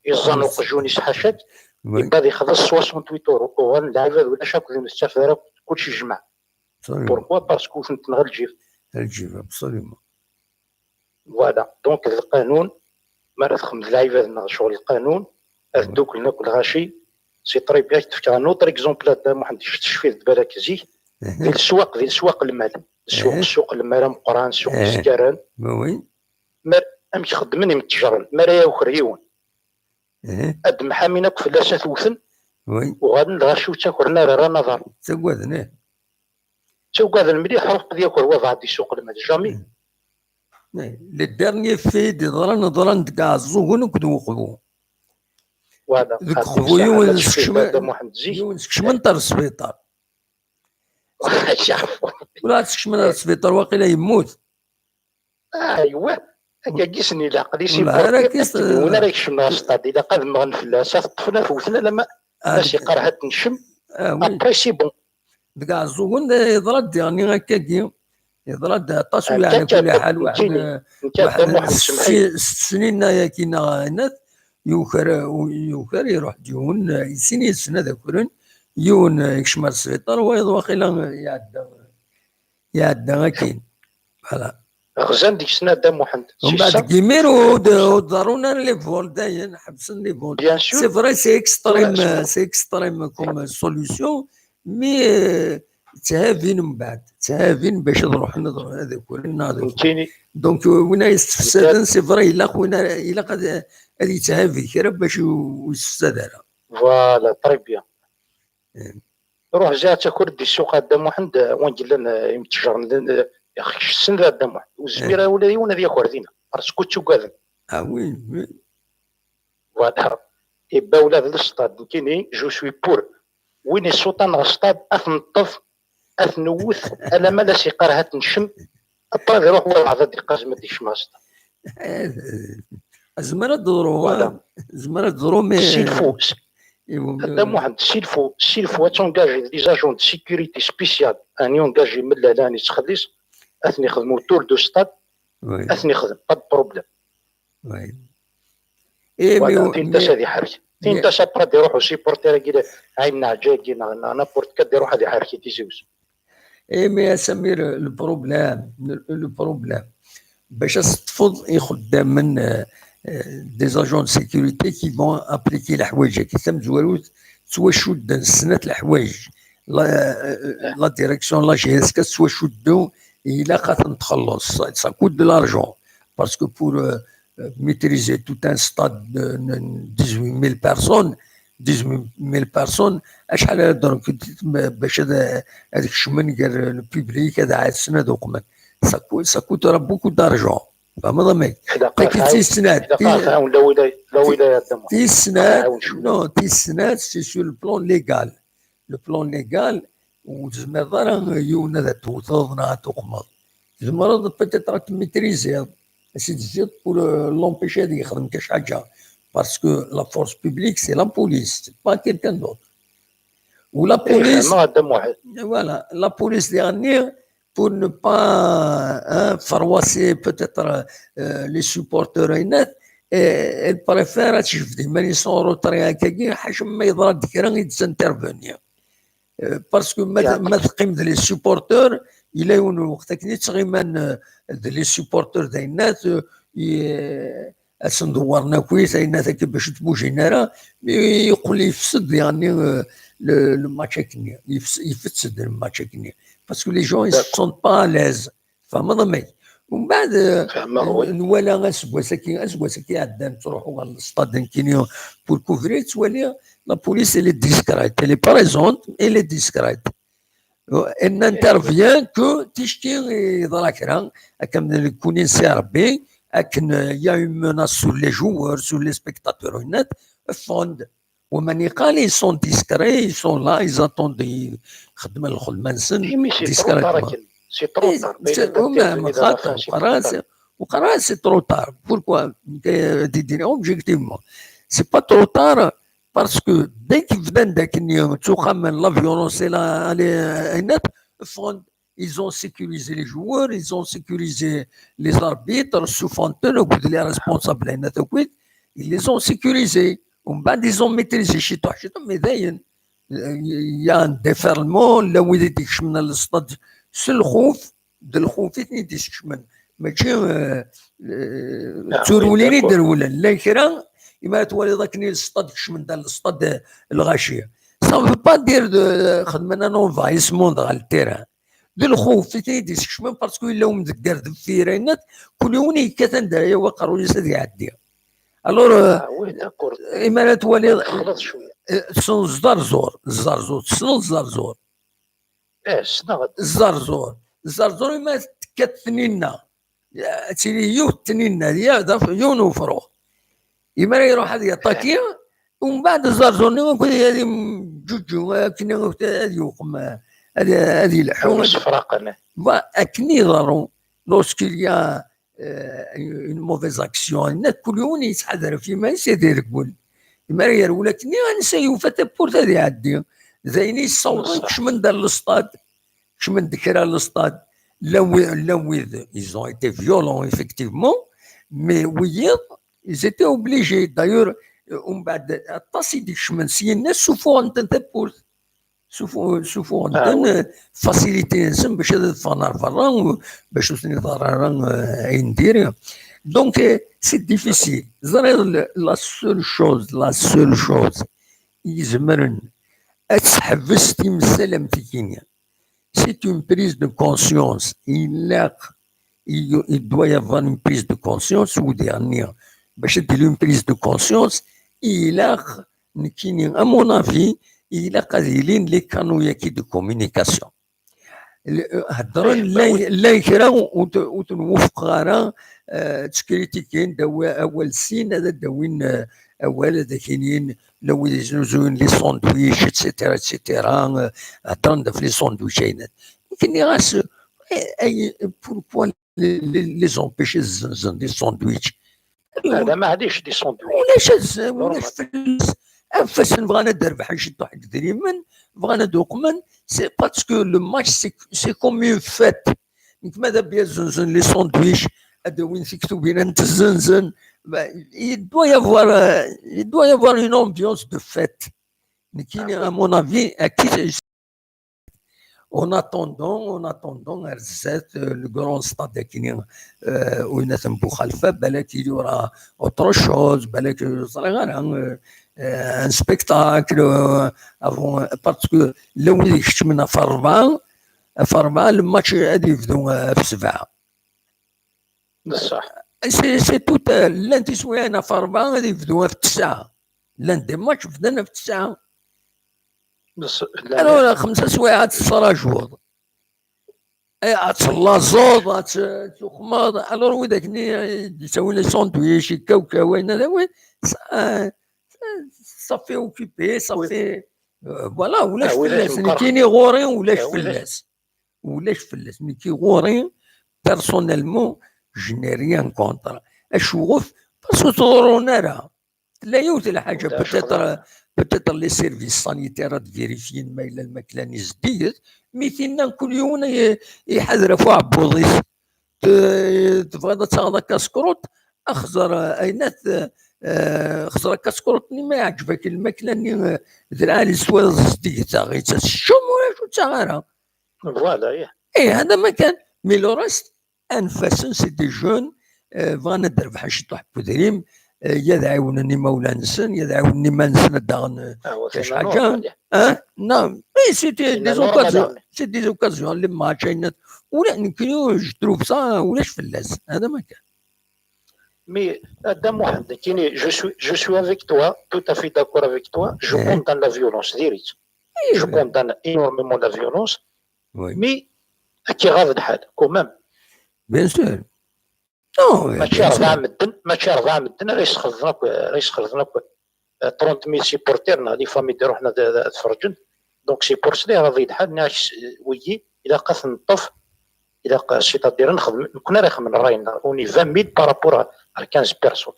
يزنق جونيس حاشاك يبقى يخلص 68 اورو وان اللعيبه ولا شاك نستافد كلشي يجمع. بوركوا باسكو فهمت نغير الجيف ابسوليومون. فوالا دونك القانون ما راه تخمد اللعيبه شغل القانون دوك لنا كل غاشي سي طري بيان تفكر نوتر اكزومبل هذا ما حدش تشفيه بالك زيه ديال السواق المال السوق المال مقران سوق السكران وي ما امش خدمني من التجار ما راه وخريون اد محامينا فلاسات وثن وي وغادي نغشو تاكرنا راه نظر تقوذني تاكاد المليح روح ديك الوضع دي سوق المال جامي لي ديرني في دي ضران كاع الزوغون كدو خذو وهذا ذوك خويا محمد زيك ونسكشمن تاع السبيطار ولا تسكشمن تاع السبيطار واقيلا يموت ايوا هكا كيسني لا قدي سي راكيس وانا راك شفنا السطاد الا قاد مغنفلاس طفنا فوتنا لما ماشي قرحه تنشم ابري سي بون كاع الزوغون يضرد يعني هكاكي يضرد التصوير على كل حال واحد 6 سنين يا كينا ناس يوكر يروح ديون يسيني السنه ذاكرن يون يكشمر السبيطار واقيلا يعدى هكاين فوالا غزان ديك السنه دا محمد ومن بعد كيمير ودارونا لي فول داين حبسن لي فول سي فري سي اكستريم كوم سوليسيون مي تهافين من بعد تهافين باش نروح نضرب هذاك فهمتيني دونك وين يستفسدن سي فري الا خوينا الا قد هذه تهافي كرا باش يستفسد عليها فوالا طري بيان روح جات كرد السوق دا محمد وين قلنا يمتجر يا اخي السن دا محمد والزميره ولا يونا ذي كوردينا باسكو تشوكاذن وين فوالا يبا ولاد السطاد كيني جو سوي بور وين السلطان غسطاد اثنطف اثنوث الا ما لا سيقارها تنشم ابا يروح ولا عاد قازمه ديك شماست زمرة دورو مي سيلفو هذا واحد سيلفو تونجاجي لي زاجون دو سيكوريتي سبيسيال ان يونجاجي من لاني تخلص اثني يخدموا تور دو ستاد اثني يخدم با بروبليم وي انت هذه حركه انت شابرا يروحوا سيبورتير كده عيننا جايين انا بورت كد يروح هذه حركه تيزوز مي يا سمير البروبليم باش تفض يخدم من دي زاجون دو سيكوريتي كي فون ابليكي الحوايج كي تم زوالوت سوا شد السنه الحوايج لا ديريكسيون لا جي اس كا سوا شدو الى خاطر نتخلص سا كوت دو لارجون باسكو بور ميتريزي توت ان ستاد 18000 بيرسون 18000 بيرسون اشحال درك باش هذاك الشمن قال البوبليك هذا عاد السنه دوك سا كوت بوكو دارجون فما ضمك تي السنات تي السنات سي سو البلون ليغال لو بلون ليغال وزمر يونا ذا توثنا تقمض زمر بيتيت راك ميتريزي سي ديجيت بور لومبيشي هذا يخدم كاش حاجه باسكو لا فورس بوبليك سي لا بوليس با كيلكان دوت ولا بوليس فوالا لا بوليس dernière pour ne pas froisser peut-être les supporters elle préfère تشوف ديما لي سون روتري هكاكي حاجه ما يضرب كرا يتسانترفونير باسكو ما تقيم لي سوبورتور الى يون وقتك تغيمان لي سوبورتور ديال الناس اسندورنا كويس الناس باش تبوجينا راه يقول يفسد يعني الماتش كني يفسد الماتش كني باسكو لي جون سون با لاز فما ضمي ومن بعد نوالا اسكواساكي عدان تروحوا للستاد كينيو بور كوفري توالي لا بوليس اللي ديسكريت اللي بريزونت اللي ديسكريت ان انترفيان كو تشتي يضرا كرا كم كونين سي ربي لكن يا اون موناس سور لي جوور سور لي سبيكتاتور هناك فوند ومن قال ils sont discrets ils sont là ils attendent يخدم الخدمه نسن ديسكريت سي ترو طار وقرا سي ترو طار بوركوا دي اوبجيكتيفمون سي با ترو طار باسكو دي كي بدا داك اليوم تخمن لا فيولونس لا هناك فوند ils ont sécurisé les joueurs ils ont sécurisé les arbitres sous-fontaine les responsables هناك ils les ont sécurisés ومن بعد ils ont maîtrisé شي مي داين يا ان ديفيرمون لا ويدي تكشمنا للصطاد سي الخوف د الخوف تيكشمن ماشي توروليني درولا لا كرا إما توالي ذاك الصطاد كشمن دار الصطاد الغاشيه سا با دير خدمنا نونفايسمون على التيران ديال الخوف تيكشمن باسكو الا مذكر دفيرينات كل يوم يكتن دايا وقروا لي سادي يعدي الور اما لا توالي تسنو الزرزور تسنو الزرزور سنا الزرزور ما تكتنينا تيلي يو تنينا يا دف يون وفروخ يما يروح هذه طاكيه ومن بعد الزرزور نما كل هذه جوجو كنا هذه وقم هذه الحوم فرقنا اكني ضرو لوسكيل يا اون موفيز اكسيون كل يوم يتحذر فيما يسير يقول يما ولكن نسيو فتبورت هذه عادي زيني الصوت كش من دار الاستاد كش من ذكرى الاستاد là où ils ont été violents, effectivement, mais oui, ils étaient obligés. D'ailleurs, on va passer des chemins, si ils ne souffrent pas pour souffrent de faciliter, باش تفنر فران باش تنظران يندير. Donc, c'est difficile. La seule chose, يزمرن أتحبس تمثال متكينيا. C'est une prise de conscience. Il doit y avoir une prise de conscience ou dernière. Une prise de conscience, à mon avis, il a قليلين les canaux de communication. هضرن لا يكرهوا وتنوفق غير تكريتيكين اول سين هذا داوين اول هذا كاينين لو يزوزون لي ساندويش اتسيتيرا هضرن في لي ساندويشين يمكن غاس اي بوركوا لي زومبيشي زنزن دي ساندويش هذا ما عادش دي ساندويش ولاش فلس انفاس بغانا نربح نشدو حق دريمن بغانا دوقمن سي باسكو لو ماتش سي كوم اون فات ماذا بيا زنزن لي ساندويش هذا وين فيكتو بين انت الزنزن il doit y avoir une ambiance de fête mais à mon avis en attendant Arzat, le grand stade qui où il y a Boukhalifa, il y aura autre chose, un spectacle avant, parce que là où il y a Farba, le match est devenu Fsva. C'est tout, lundi soir à Farba, il est devenu Fsva. Lundi match, il est devenu Fsva. انا 5 سوايع تصرا جوض تصلا زوض تخماض الور وذاك يسوي لي ساندويش كاوكا وين هذا وين صافي اوكيبي صافي فوالا ولاش فلاس كايني غوري ولاش فلاس مي كي غوري بيرسونيلمون جو ني ريان كونتر اشوف باسكو تضرونا راه لا يوث الحاجه peut-être les services sanitaires vérifient ما إلا الماكلة جديد مثلنا كل يوم يحذر فوق عبوضيس تبغى تاخذ كاسكروت اخزر اينات خزر كاسكروت ما يعجبك الماكلة ذرع لي سوا جديد تاغي تشم ولا شو تاغيرها فوالا هذا ما كان مي لو ريست انفاسن سي دي جون بغانا ندير بحال شي طوح بودريم يدعونني مولانسن يدعونني منسن داغن كاش حاجه نعم مي سي دي اوكازيون اللي ما كاينات ولا يمكن يشتروا بصا ولاش فلاس هذا ما كان مي هذا محمد كاين جو سوي افيك توا تو افي داكور افيك توا جو كوندان لا فيولونس ديريت جو كوندان انورميمون لا فيولونس مي كي غاض الحال كومام بيان سور ماشي 4 مدن راه يسخرجنا 30000 سيبورتيرنا لي فامي دي روحنا تفرجن دونك سيبورت لي راه يضحك ناش ويي الا قاس نطف الا قاس سيتادير نخدم كنا راه خمن راينا اوني 20000 بارابور 15 بيرسون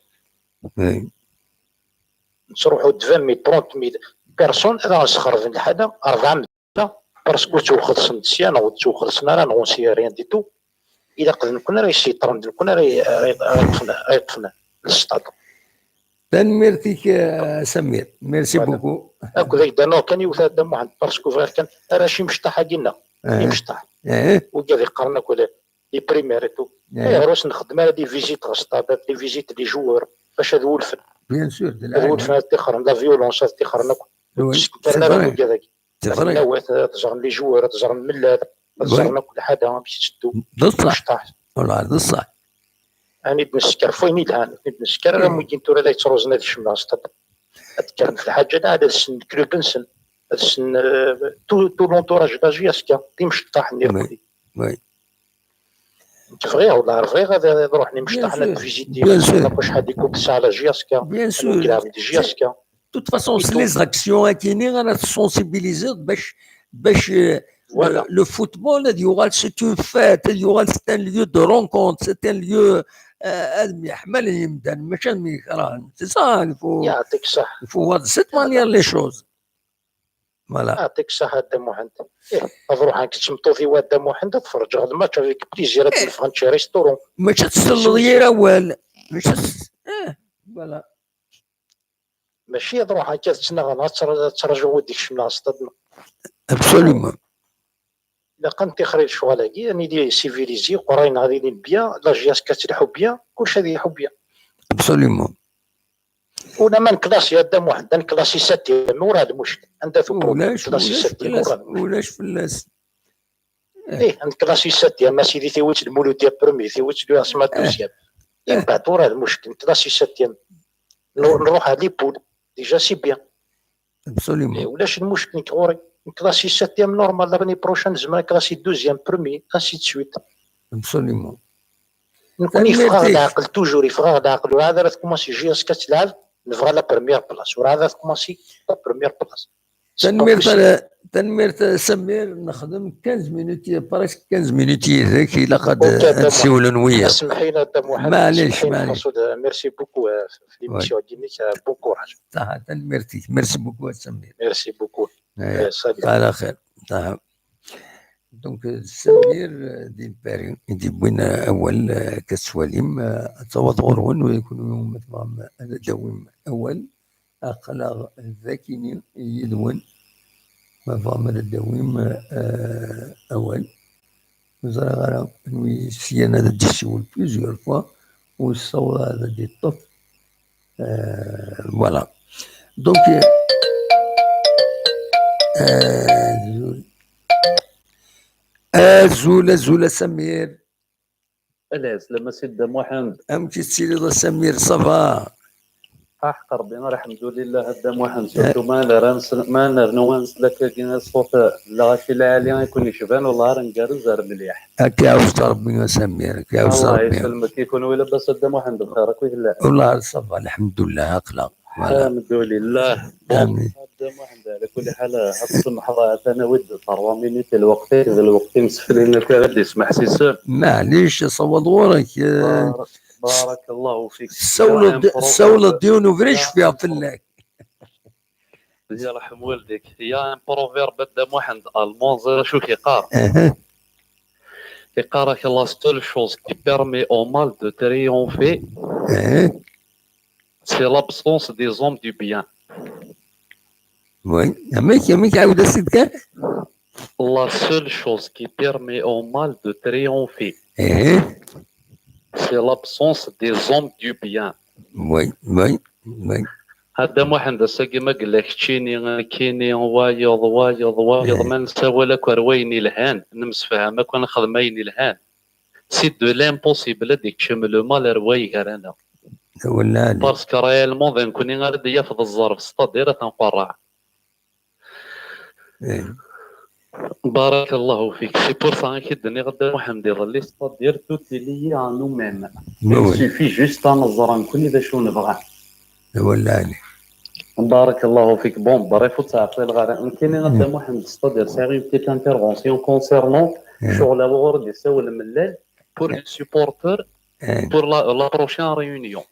نروحوا 20000 30000 بيرسون راه نسخرج الحاجه 4 مدن باسكو توخلص نسيان او توخلصنا راه نونسي ريان دي تو إذا قدرنا كنا راه الشيطان كنا راه يطفنا للسطاد. ميرتيك سمير ميرسي بوكو. هكذا دانو كان يوثى دم واحد باسكو غير كان راه شي مشطح قلنا مشطح وقال يقرنا كل لي بريميريتو روس نخدم على دي فيزيت غسطاد دي فيزيت لي جوور باش هذا هو الفن. بيان سور هذا هو الفن تيخرم لا فيولونس تيخرنا كنا راه هذاك تجرن لي جوور تجرن ملات تجرنا كل حاجه باش تشدو بصح والله بصح اني بنسكر فين الان نسكر راه ممكن توري لا يتروزنا دي شمال كان في الحاجه هذا السن كلوب نسن هذا السن تو لونتوراج داجياسكا مشطح نير وي فغير ولا رفيق هذا روحني مشطح انا فيزيتي واش حد يكون على جياسكا بيان سور جياسكا توت فاسون لي زاكسيون كاينين غانا تسونسيبيليزي باش le football c'est une fête c'est un lieu de rencontre c'est un lieu يحمل يمدن ماشي ميكران c'est ça يعطيك صح il faut voir de cette manière les choses voilà يعطيك صح هذا محمد نروح نكتشمطو في واد محمد تفرج هذا الماتش افيك بليزير في فرنشي ريستورون ماشي تسل غير اول ماشي فوالا ماشي تروح هكا تسنى ترجعوا ديك الشمله اصطدنا ابسوليومون الا كنتي خريج شغلاكي يعني دي سيفيليزي قراينا غاديين بيان لا جياس كتلحو بيان كلشي غادي يلحو بيان ابسوليومون ولا ما نكلاسي هذا واحد نكلاسي ساتيام وراه هذا المشكل عندها في كلاسي ساتيام ولاش فلاس نكلاسي ساتيام سيدي تيويت المولوديه برومي تيويت لو اسما دوزيام من بعد وراه المشكل كلاسي ساتيام نروح لي بول ديجا سي بيان ابسوليومون ولاش المشكل كغوري كلاسي ساتيام نورمال لاني بروشان زعما كلاسي دوزيام برومي انسي دو سويت ابسوليومون نكون يفرغ العقل توجور يفرغ العقل وهذا راه تكوماسي جياس كتلعب نبغى لا بريمير بلاص وهذا تكوماسي لا بريمير بلاص تنمير سمير نخدم 15 مينوت بريسك 15 مينوت ذاك الا قد نسولو وياه اسمح لنا محمد معليش ميرسي بوكو في ليميسيون ديالك بون كوراج صح تنميرتي ميرسي بوكو سمير ميرسي بوكو على خير صح دونك سمير دي باري دي بوين اول كسواليم توضعون ويكون يوم دوم اول اخلاق ذاكيني يدون ما فهم الدويم اول وزرا غير نوي سيانا دي سيول بليزيور فوا والصوره هذا دي الطف فوالا دونك زول سمير الاز لما سيد محمد امتي سيدي سمير صفا حق ربنا الحمد لله هذا محمد سورتو ما نرنوانس لك كاين الصوت لا غاشي العالي يكون يشبان والله راه نقارز مليح هكا عاوز ربي سمير هكا عاوز ربي الله يسلمك يكون ولا بس هذا محمد بخيرك ولا والله صفا الحمد لله اقلق الحمد لله امين هذا محمد على كل حال السمح راه انا ود 3 مينوت الوقت مسفلين غادي يسمح سي معليش صوت غورك بارك الله فيك سولو ديونو فريش فيها فلاك يرحم والديك هي ان بروفيرب بدا محمد المون زير شو كيقار كيقار que la seule chose qui permet au mal de triompher c'est l'absence des hommes du bien. Oui, ياميك عاود السيد La seule chose qui permet au mal de triompher c'est l'absence des hommes du bien. Oui. هذا محمد الساقي ما قال لك كيني وايض ما نساوى لك رويني الهان نمسفها كون خدمين الهان سي دو لامبوسيبل هذيك شمل مال رواي انا ولا باسكو ريالمون نكوني غادي ياخذ الظرف ستادير تنقرع بارك الله فيك سي بور سا كيدني غدا محمد يظل ستادير توتي لي انو ميم سيفي جوست نظر نكون اذا شو نبغى ولا بارك الله فيك بون بريفو تعطي الغرام يمكن غدا محمد ستادير سيغي بتيت انترفونسيون كونسيرنون شغل الغرد يساوي الملال pour les supporters pour la prochaine réunion.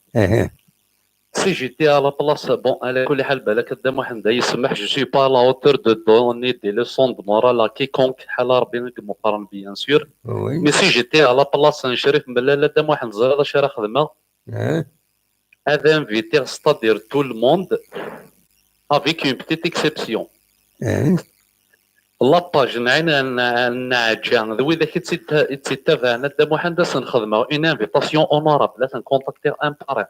Si j'étais à la place, bon, على كل حال بالك هذا محمد يسمح je suis pas à la hauteur de donner des leçons de morale à quiconque حال ربي مقارن bien sûr. Mais si j'étais à la place نشرف ملال هذا محمد زاد اش راه خدمه هذا inviter c'est-à-dire tout le monde avec une petite exception. لاباج نعجان ذوي اذا كنت تتابعنا دا محمد نخدموا اون انفيتاسيون اونورابل تنكونتاكتي ان باري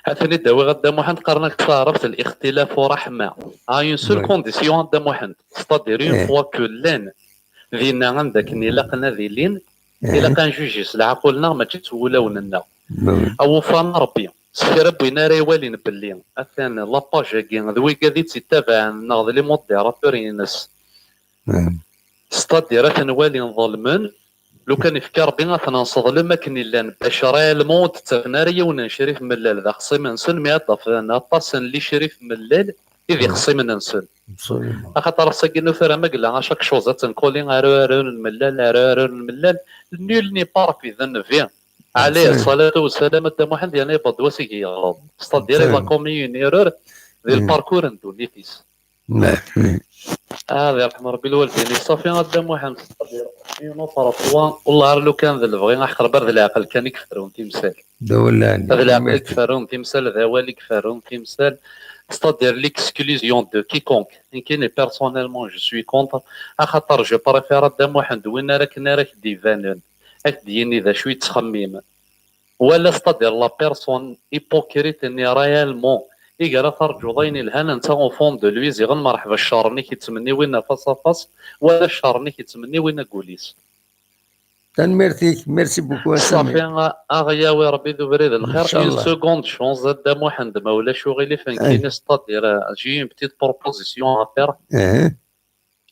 عثني داوي غدا محمد قرنك تعرفت الاختلاف ورحمه اون سول كونديسيون دا محمد ستادير اون فوا كو لان ذينا عندك ني لقنا ذي لين الا كان جوجيس العقولنا ما تولوننا او فان ربي سكر بوينا راه والين باللي اثان لاباج كين ذوي كادي تتابع ناض لي موديراتور ينس ستادير اثان والين ظلمن لو كان يفكر بينا اثنا نصظلم كني لان باش راه الموت تفناريا ونشريف ملال ذا خصي من نسن مي طفنا طاسن اللي شريف ملال إذا خصي من نسن خاطر ساكن فيرا مقلا اشاك شوز تنقولي ارو الملال نول ني بارك في ذن فين عليه الصلاة والسلام تاع محمد يعني بدوسي كي غلط ستادير لا كوميونيرور ذي الباركور ندو لي فيس هذا يرحم ربي الوالدين صافي غدا محمد نوفر والله لو كان ذا البغي نحقر برد العقل كان يكفرون تمثال هذا العقل يكفرون تمثال ذا والي يكفرون تمثال c'est-à-dire l'exclusion de quiconque et personnellement je suis contre خاطر je préfère دم واحد وين راك ديفانون راك ديني ذا شويه تخميم ولا c'est-à-dire la personne hypocrite اني ريالمون يقرا فرجوضين الهنا انت اون فون دو لويز غير مرحبا الشارني كيتمني وين فاس فاس ولا الشارني كيتمني وين كوليس ميرسي بوكو صافي اغياوي ربي ذو بريد الخير اون سكوند شونز زاد محمد ما ولا شغلي فين كاين ستادير جي اون بتيت بروبوزيسيون افير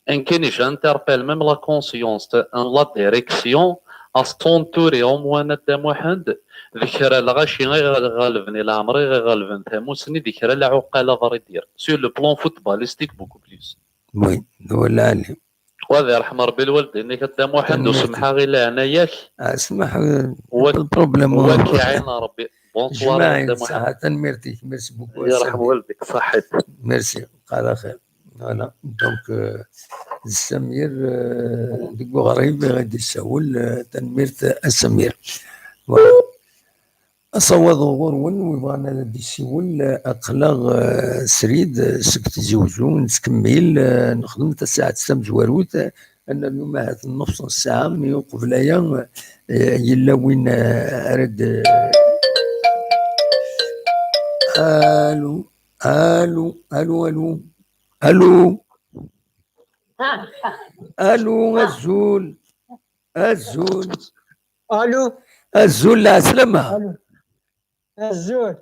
ان كاينش انتربيل ميم لا كونسيونس ان لا ديريكسيون استونتوري او موان دا محمد ذكرى الغاشي غالبني لا عمري غالبن تاموسني ذكرى العقاله فري دير سور لو بلون فوتباليستيك بوكو بليس وي ولا علي وهذا يرحم ربي الوالد انك دا محمد وسمحها غير عناياك اسمح البروبليم وكي عين ربي بونسوار ساعة ميرسي بوكو يرحم والدك صحيت ميرسي على خير فوالا دونك السمير ديكو غريب غادي يسول تنميرت السمير أصوض غورون ويبغانا غادي يسول أقلاغ سريد سكت زوجو نتكمل نخدم تا الساعة 6 مزواروت أن اليوم هذه النص ساعة مي قبلايا يلا وين أرد الو الو الو الو الو الو الزول الزول الو الزول لا سلامة الو الزول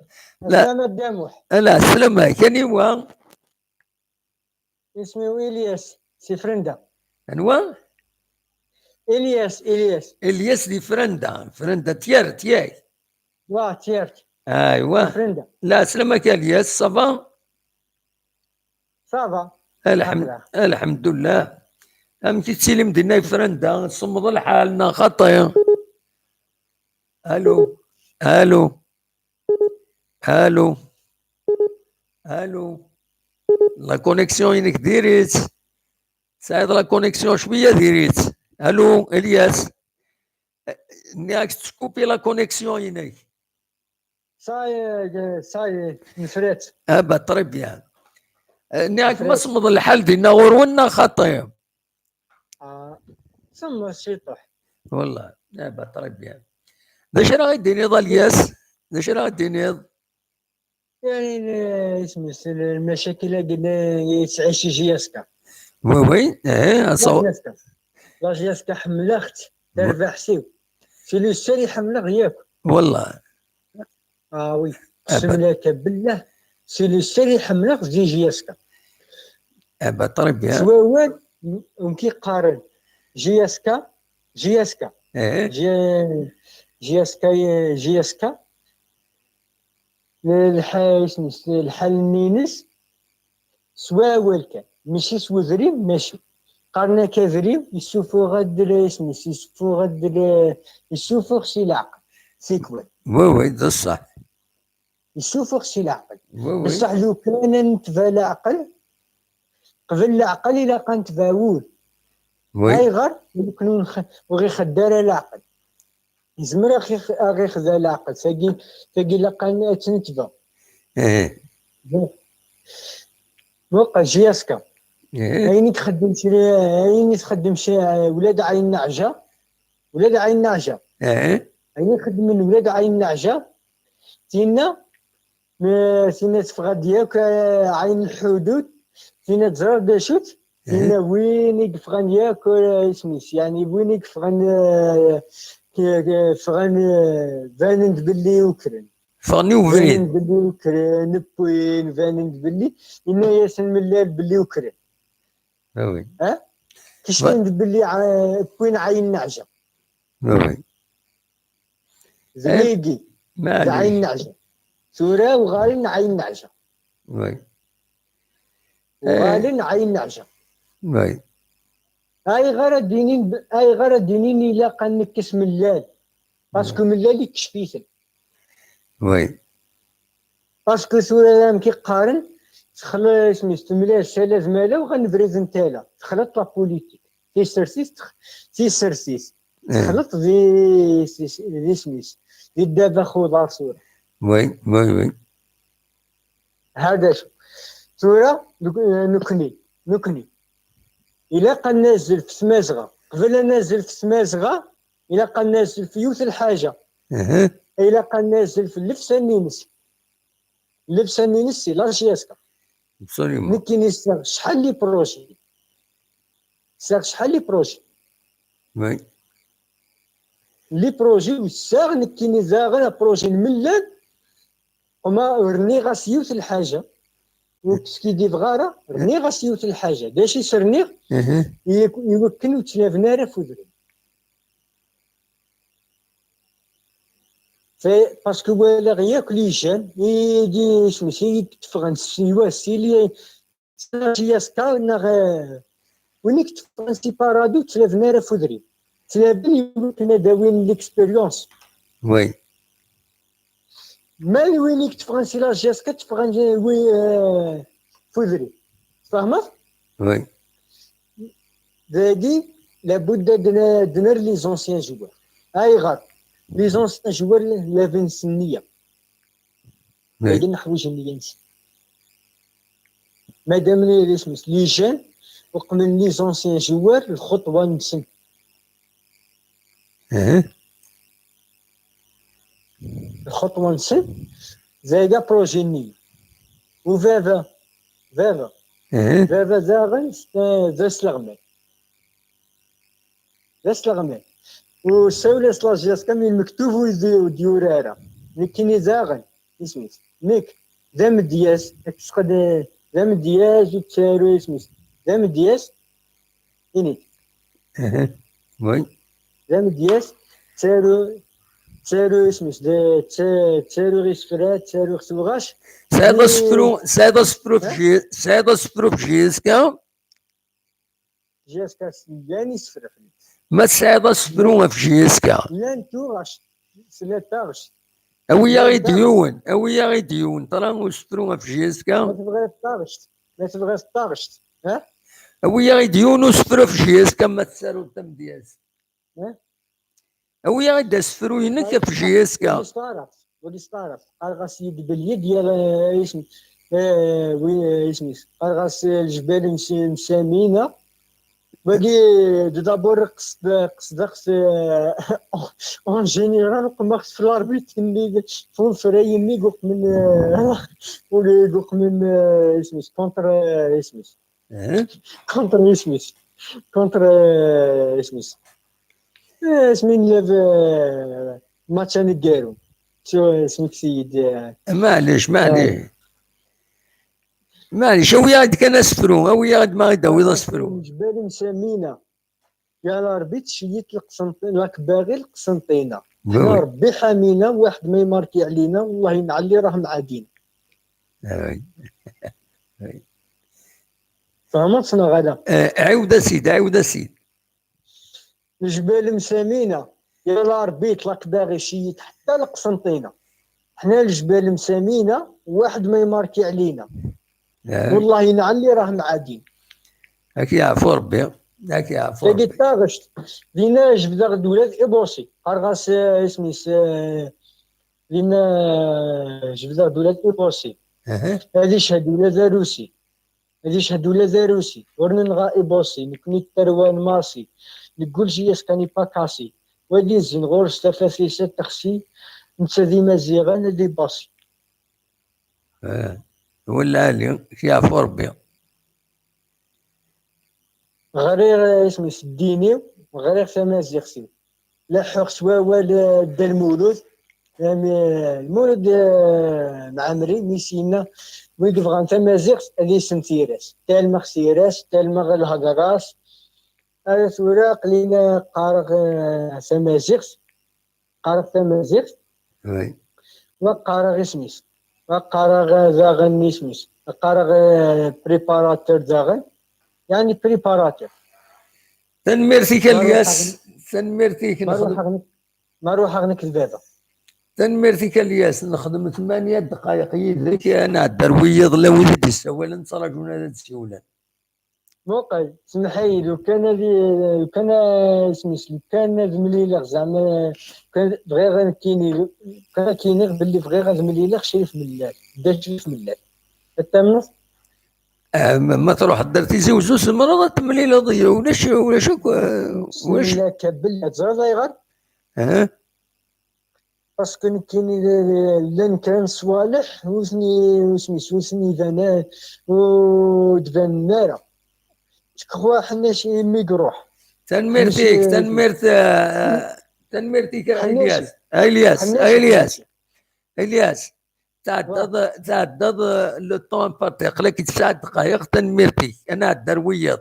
سلامة داموح لا سلامة كان هو اسمي إلياس سي فرندا انوا إلياس دي فرندا تياك واه تيرت ايوا فرندا لا سلامك الياس صافا صافا الحمد لله امتي تسيلم دينا فرندا صمد الحالنا خطايا الو الو الو الو لا كونيكسيون انك ديريت سعيد لا كونيكسيون شويه ديريت الو الياس نياك تسكوبي لا كونيكسيون انك صاي نفريت ابا طري بيان نياك ما صمد الحال دينا غرونا خطايا سما الشيطح والله ابا طري بيان داش راه غادي نيض الياس داش راه غادي نيض يعني اسمي المشاكل قلنا يتعيش جياسكا وي لا جياسكا حملخت تربح حسيب في السري حملغ ياك والله وي قسم لك بالله سي السري حملغ زي جياسكا ابا طريب يا سواوان وكي قارن جياسكا جياسكا الحال نينس سواوال كان ماشي سوذريم ماشي قارنا كذريم يسوفو غد اسمس يسوفو سي العقل سيكوال وي ده الصح يسوفو سي العقل بصح لو كان نتفا العقل قبل العقل إلا كان تفاول هاي غير يكونوا وغي خدار العقل يزمر غي خذا العقل تاقي لقى تنتفا بقى جياسكا عيني تخدم شي ولاد عين نعجة عيني خدم من ولاد عين نعجة تينا تفغى ديالك عين الحدود تينا تزرع داشوت تينا وين يقفغن ياكل سميت يعني وين يقفغن فغن بانند باللي وكرن فغني وفريد بلي وكران بوين فانن بلي إنا ياسن ملال بلي وكران وي كاش كاين بلي بوين عين نعجة وي زليقي عين نعجة سورة وغالين عين نعجة وي وغالين عين نعجة وي هاي غير دينين إلا قنكس ملال باسكو ملال يكشفيثن وي باسكو سورة لام كيقارن تخلى سميتو ملال سالا زمالة وغنبريز نتالا تخلط لا بوليتيك تيسرسيس تخلط ذي سميت ذي دابا خضار سورة وي وي وي هذا شو سورة نكني إلا قنازل في سمازغة قبل نازل في سمازغة إلا قنازل في يوث الحاجة إلا قنازل في اللبسة نينس لاشياسكا نكي نستغ شحال لي بروجي وي لي بروجي وساغ نكي نزاغ بروجي ملان وما رني غاس يوث الحاجة وكسكي دي فغارة رني غاس يوث الحاجة داش يسرني يمكن وتلافنا راه فودري باسكو ولا غياك لي جان يدي سميتي تفغن سيوا سيلي سياسكا نغ ونيك تفغن سي بارادو تلافنا راه فودري تلافني يمكن داوين ليكسبيريونس وي ما وينيك تفغن سي لا جاسكا تفغن وي فودري فاهمة؟ وي داكي لابد دنر لي زونسيان جوار هاي غار لي زونسيان جوار لافين سنية داكي نحوج النية نسي مادام لي سميت لي جان وقبل لي زونسيان جوار الخطوة نسن الخطوة نسن زايدا بروجي نية وفافا زاغن ذا سلغمان وساولاس لاجياس كامل مكتوب وديورارا لكن زاغن اسميت نيك ذا مدياس تسقد ذا مدياس وتسارو اسميت ذا مدياس إنيك وي ذا مدياس تسارو اسميت تسارو غيسفرات تسارو خسوغاش سادا سبرو في جيسكا جيسكا سياني سفرفني ما سادا سبرو في جيسكا لان توغاش سنتاغش اويا غي ديون ترى وسبرو في جيسكا ما تبغي طاغشت ها اويا غي ديون وسبرو في جيسكا ما تسالو تم دياس اويا غي داسفرو ينك في جيسكا ولي ستارت قال غاس يد باليد ديال اسمي اسمي قال غاس الجبال مسامينه باقي دابور قصد اون جينيرال قمخت في الاربيت اللي فون فراي مي قوق من ولي قوق من اسمي كونتر اسمي اسمي لاف ماتشان الكارو شو اسمك سيد معليش اويا غاد كان اسفرو اويا غاد ما غيداوي اسفرو جبال مسامينه يا ربي تشيت القسنطينه راك باغي القسنطينه حنا ربي حامينا واحد ما يماركي علينا والله ينعلي راه معادين فهمتنا غدا عاود سيد الجبال مسامينه يا ربي طلق باغي شيت حتى القسنطينه حنا الجبال مسامينه واحد ما يماركي علينا والله ينعلي راه معادين هاك يعفو ربي تاقي طاغشت لينا جبدا ولاد إبوسي أرغاس اسميس لينا جبدا ولاد إبوسي هادي شهد ولاد روسي ورنا نغا إبوسي نكني التروان ماسي نقول جي يسكاني باكاسي ودي زين غور ستفاسيسة تخسي نتا دي مزيغان دي باسي ولا علي يعفو ربي غرير اسميس الديني وغرير تمازيغ سي لا حق سواوا دا المولود يعني المولد معمري ميسينا ويقف غان تمازيغ هذه سنتيراس تال مخسيراس تال مغ الهضراس هذا ثورة قلينا قارغ تمازيغ قارغ تمازيغ وي وقارغ اسميس وقارغ زاغن اسميس قارغ بريباراتور زاغن يعني بريباراتور تنميرتيك الياس تنميرتيك ما روح غنك البابا تنميرتيك الياس نخدم 8 دقائق يدك انا الدرويض لو ولد السوال نتراجعون هذا السيولان موقع سمحي لو كان سميس لو كان زمليلة زعما كان بغي غنكيني كان كيني باللي بغي غزمليلة شريف ملاك بدا شريف ملاك تمنص ما تروح درتي زوج مرات تمليله ضيع ولاش واش ملاك بالله تزرد غير ها باسكو كاين لان كان صوالح وسمي بنات ودبان نارا تكوا حنا شي ميكروح تنميرتيك الياس تعدد لو طون بارتيق لك 9 دقائق تنميرتي انا الدرويض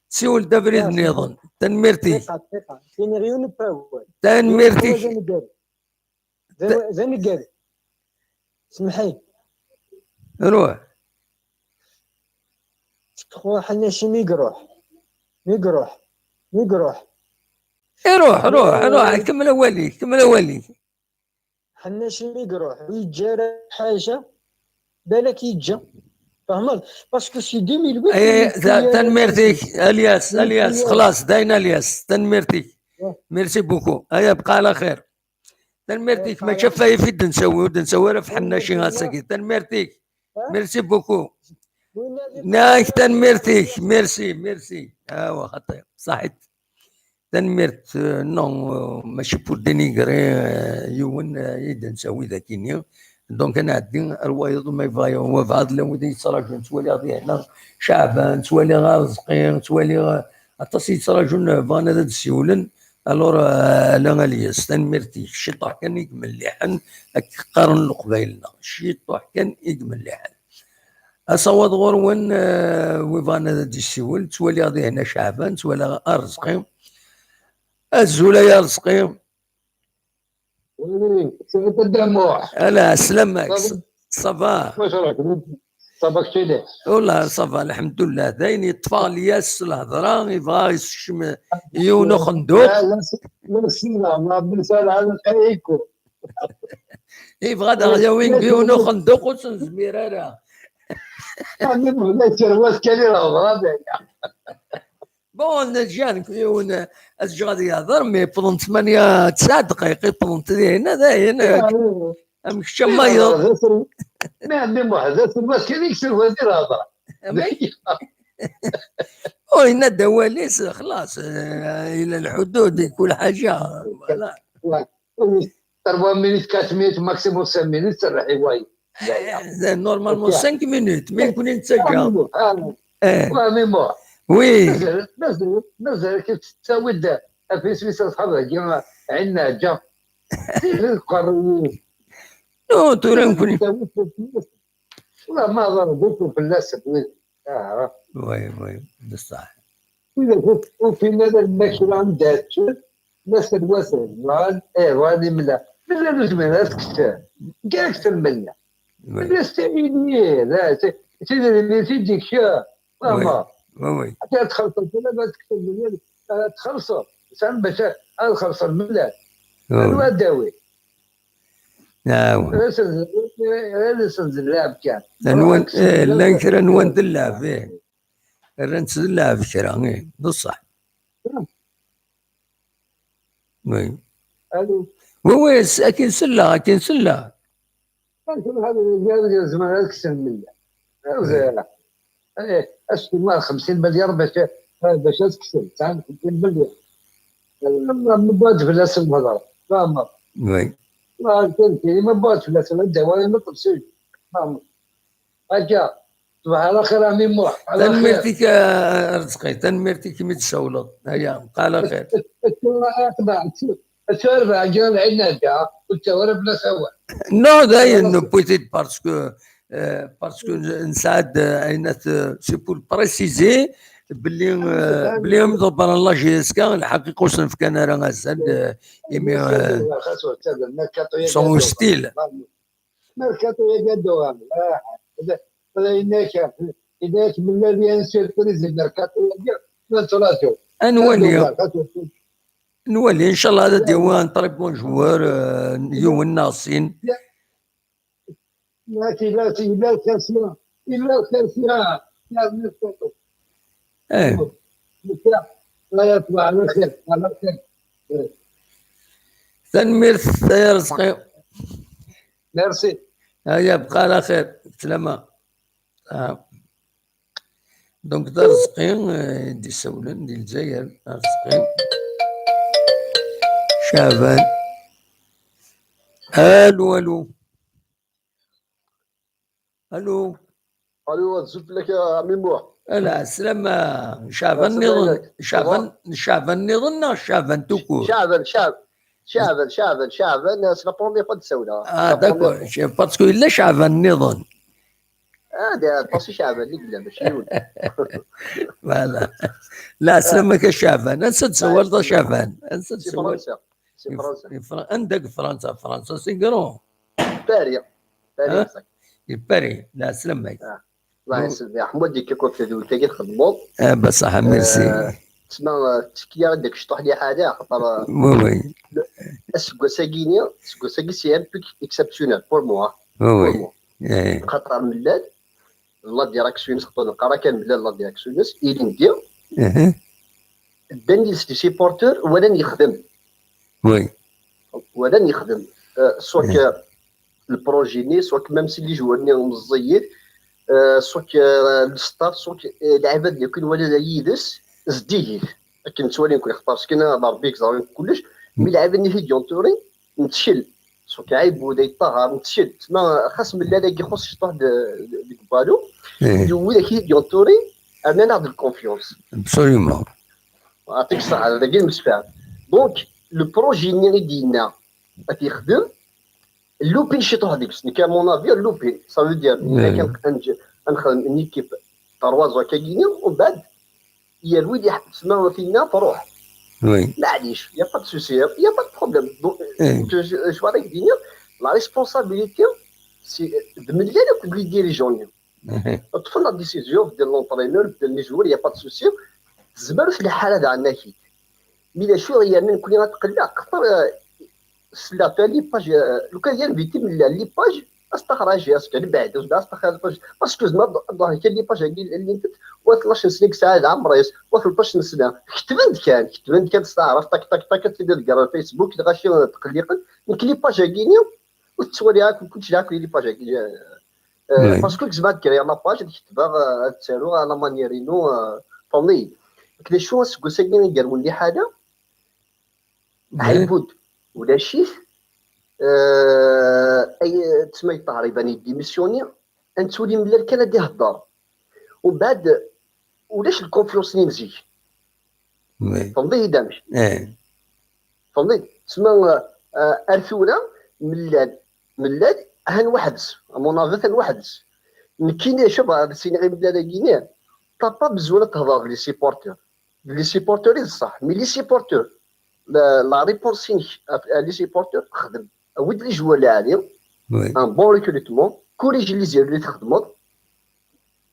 سيول دبريد نظن تنميرتي دقيقة كاين غيون باول تنميرتي زين قال سمحي روح تكوا حنا شي ميكروح روح كمل اولي حنا شي ميكروح ويتجارى حاجه بالك يتجا فهمت باسكو سي 2008 تنميرتيك الياس خلاص داين الياس تنميرتيك ميرسي بوكو هيا بقى على خير تنميرتيك ما شافها في نسوي في حنا شي غاسكي تنميرتيك ميرسي بوكو ناك تنميرتيك ميرسي ايوا خطير صحيت تنميرت نو ماشي بور دينيغري يون يد نسوي ذاكيني دونك انا عندي روايض ما يبغى هو بعض لو يتراجعون تولي غادي هنا شعبان تولي غازقين تولي عطاسي يتراجعون فانا ذا السيولن الور لا الياس تنميرتي الشيطوح كان يكمل لحن قارن القبايلنا الشيطوح كان يكمل لحن اصوات غروان وفانا ذا السيول تولي غادي هنا شعبان تولي ارزقين الزولا يا رزقي سمعت الدموع انا سلامك صباح واش راك صباك شي والله صباح الحمد لله داين يطفى الياس الهضره يبغى يشم يونو خندوق لا سينا ما بنسال على الحيكو يبغى دغياوين بيونو خندوق وسنزميرارا انا لا شروات كالي راه بون جانك يون غادي يهضر مي بلون 8 9 دقائق بلون هنا داين امك شمايض ما عندي محدث بس كان يكسر هذه الهضره وهنا دواليس خلاص الى الحدود كل حاجه فوالا 3 مينيت 4 مينيت ماكسيموم 5 مينيت سرحي واي نورمالمون 5 مينوت مين كون نتسجل ميمور وي نزل كيف تساوي في سويسرا صحابها كيما عندنا جا قرروا نو تورنكوني والله ما ضربتوا في الناس وي بصح وفي هذا الماكله عندها ناس الواسع راني ملا زمان تكثر كاع اكثر منا الناس تاعيني لا سيدي تجيك شا ماما وي حتى تخلصوا ما تكتب مليون تخلصوا سام باش نخلص الملات الوا داوي هذا سنز اللعب كان نوان لا كرا نوان اللعب فيه الرنس اللعب كرا بصح وي وي اكيد سله هذا زمان اكثر منا اشتري مال 50 مليار باش تكسب 50 مليار ما بغيتش فلاس الهضره فاهمه وي ما بغيتش فلاس الدواء ما تبسيش فاهمه اجا صباح على خير عمي موح تنميرتك رزقي تنميرتك متسولط هيا بقى على خير السؤال عجان عندنا دا قلت ورا بلا سوا. نو داين بوتيت باسكو نساعد عينات سي بور بريسيزي بلي مضبر الله جي اس كا الحقيقه وصنف كان راه غزال يمي سون ستيل ميركاتو يقدو هذا إذا من الذي ينسير بريز ميركاتو يقدو نولي ان شاء الله هذا ديوان طريق بون جوار يو الناصين لكن لا الخاسرة إلا الخاسرة يا ميركاتو لا يطلع على خير على خير. تنمير يا رزقي. ميرسي. هيا بقى على خير سلامة. دونك دا رزقي دي سولن دي الجزائر رزقي شعبان. الو الو الو الو زلت لك يا عمي موح. لا سلامة شعبان نظن شعبان نظن شعبان توكو شعبان سي لا بروميير فوا تسولها. داكور باسكو الا شعبان نظن هذا باسكو شعبان اللي قبله ماشي يولد. فوالا لا سلامك شعبان انسى تسول دا شعبان انسى تسول سي فرنسا عندك فرنسا سي كرون باري باري لا سلامك الله يسلمك يا حمود كي كنت كي نخدمو بصح ميرسي تسمى تسكيا عندك شطح لي حاجه خاطر وي السكو ساكيني سي ان بو اكسبسيونيل بور موا خاطر ملال لا ديراكسيونيس خاطر نقرا كان ملال لا ديراكسيونيس إلي ندير بان سي بورتور ولن يخدم وي ولن يخدم سواء البروجيني سواء ميم سي لي جواني مزيد سواء الستاف سواء العباد اللي كل ولا يدس زديه لكن سوالي نكون يختار سكينه ضربيك زارين كلش مي العباد اللي في ديونتوري نتشل سواء عيب ولا يطهر نتشل تسمى خاص من لا يخص شطح ديك بالو ولا كي ديونتوري انا ناخذ الكونفيونس ابسوليومون نعطيك الصحه هذا كاين مسفع دونك لو بروجي اللي ديالنا غيخدم اللوبين شي طوح ديك السنه كان مون افي اللوبين صافي دير كان نخدم ان ايكيب 3 زوا كاينين ومن بعد هي الويد تسمى فينا تروح وي معليش يا با دو سوسي يا با دو بروبليم جو رايك دير لا ريسبونسابيلتي سي دو مليان كل ديريجون تفضل لا ديسيزيون ديال لونطرينور ديال لي جوار يا با دو سوسي زبالو في الحاله تاع الناكي مي لا شو يعني نكون غتقلق خاطر سلا لي باج لو كان ديال فيتي من لي باج استخرج ياسك بعد استخرج باج باسكو زعما ظهر كاين لي باج اللي انت 12 سنه ساعه عمر 13 سنه كتبان كان تعرف طاك طاك طاك تبدا تقرا الفيسبوك غاشي تقليقا كاين لي باج كاينين وتسولي كنت جاك لي باج باسكو زعما كري لا باج كتبها تسالو على مانيرينو فامي كدا شو سكو ساكنين يقروا لي حاجه عيبود ولا شي اي تسمى تقريبا ديميسيوني انتولي من كان دي هضر ومن بعد ولاش الكونفيونس اللي مزيج فهمتي دامج فهمتي تسمى ارثونا ملاد هان وحدس مونافيت وحدس كاين شوف سيني غير بلاد كينيا طابا بزوله تهضر لي سيبورتور صح مي لي سيبورتور لا ريبورسينغ لي سيبورتور خدم ود لي جوا العالي ان بون ريكروتمون كوريجي لي زير اللي تخدموا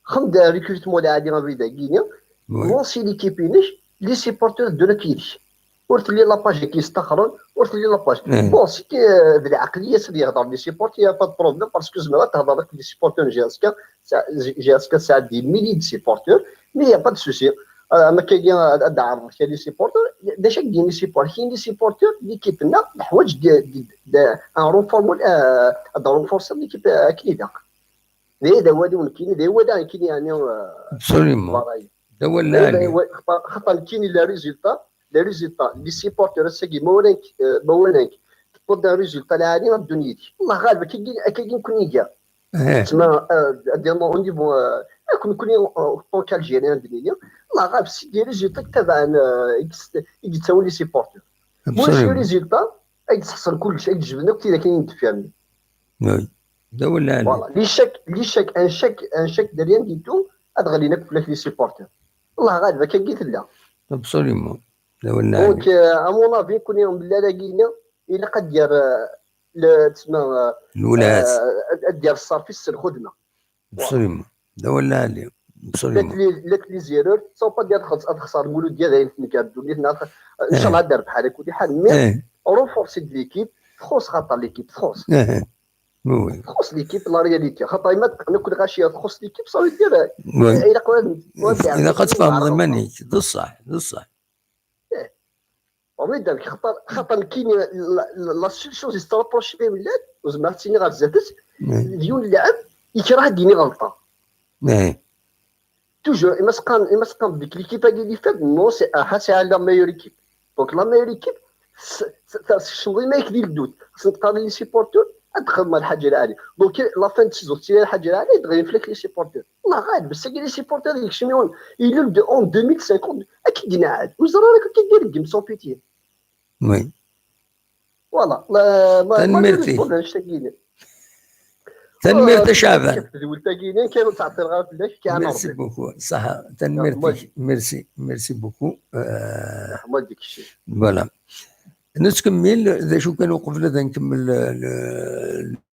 خمد ريكروتمون العادي ما بيدا كينيا لونسي ليكيبينيش لي سيبورتور دو لاكيدي ورث لي لاباج كيستخرج ورث لي لاباج بون سي بالعقليه اللي يهضر لي سيبورتور با بروبليم باسكو زعما تهضر لك لي سيبورتور جاسكا ساعه دي ميلي دي سيبورتور مي يا با دو سوسي ما كاين دعم كاين لي سيبورتور داش كاين لي سيبورتور كاين لي سيبورتور ليكيب لنا الحوايج ديال ان رونفورمول رونفورسي ليكيب كنيدا هذا هو اللي كاين هذا هو اللي كاين يعني ابسوليومون هذا هو اللي خاطر كاين لا ريزولتا لي سيبورتور ساكي مولانك تبدا ريزولتا العالي الدنيا دي والله غالبا كاين كونيكا تسمى ديال اون نيفو كون طونك الجيريان الدنيا الله غالب سي دي ريزولتا تبع يتساوي لي سيبورتور واش ريزولتا يتحصل كل شيء تجبنا كي كاين نتفاهم وي دا ولا فوالا لي شاك ان شاك دو ريان دي تو ادغلينا في لي سيبورتور والله غالبا كان قلت لا ابسوليومون دا ولا دونك امون افي كون يوم بالله لاقينا الا قد دير تسمى الولايات دير السيرفيس الخدمه ابسوليومون دا ولا عليه لك لي زيرور سون با ديال تخسر المولود ديالها نكادو ان شاء الله دار بحال هكا ودي حال مي رونفورسي د ليكيب تخص خاطر ليكيب تخص وي تخص ليكيب لا رياليتي خاطر ما نكون غاشيه تخص ليكيب صافي ديرها الا قد فهم ماني بصح والله دابا خاطر كاين لا سول شوز يسترابروشي بها ولاد وزعما تيني غير زادت ديون اللاعب يكره ديني غلطه toujours il m'a quand l'équipe a gagné fait non c'est la meilleure équipe donc la meilleure équipe شنو ما يكدي الدود خصك تقابل لي سيبورتور ادخل مع الحاجه العاليه دونك لا فان تسيزون تي الحاجه العاليه دغيا فيك لي سيبورتور والله غالب بس لي سيبورتور ديك شميون يلو دو اون 2050 اكيد دينا عاد وزرا راك كيدير الجيم سون بيتي وي فوالا ما تنمرتي تنمرت شعبان كانوا تعطي الغرب ميرسي بوكو صح تنمرتي ميرسي بوكو ما ديك الشيء فوالا نكمل اذا شو كانوا قبل هذا نكمل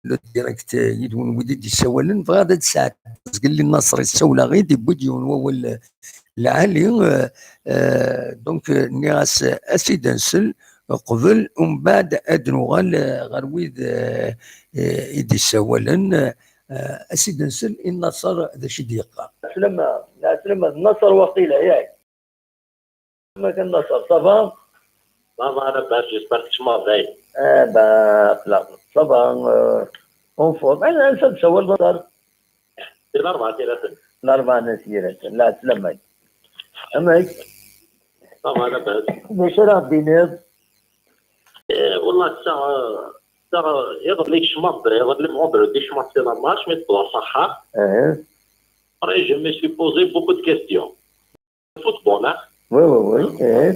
لو ديريكت يدون ودي السوالن فغادا تساعد قال لي النصر السوله غير دي بوديون هو العالي دونك ناس اسيد نسل قبل ومن بعد ادنو غير ويد يدي السوالن اسيد نسل النصر ذا شي ديقه سلمى النصر وقيله ياك ما كان النصر صافا انا باش جيسبر تشمار زايد لا صافا اون فورم انا نسد سوال النصر الاربعه ثلاثه الاربعه نسيرات لا سلمى امك صافا انا باش باش راه بينات والله الساعه يضرب لك شمط يضرب لك عمر دي شمط في لا مارش مي تطلع صحه après je me suis posé beaucoup de questions football hein oui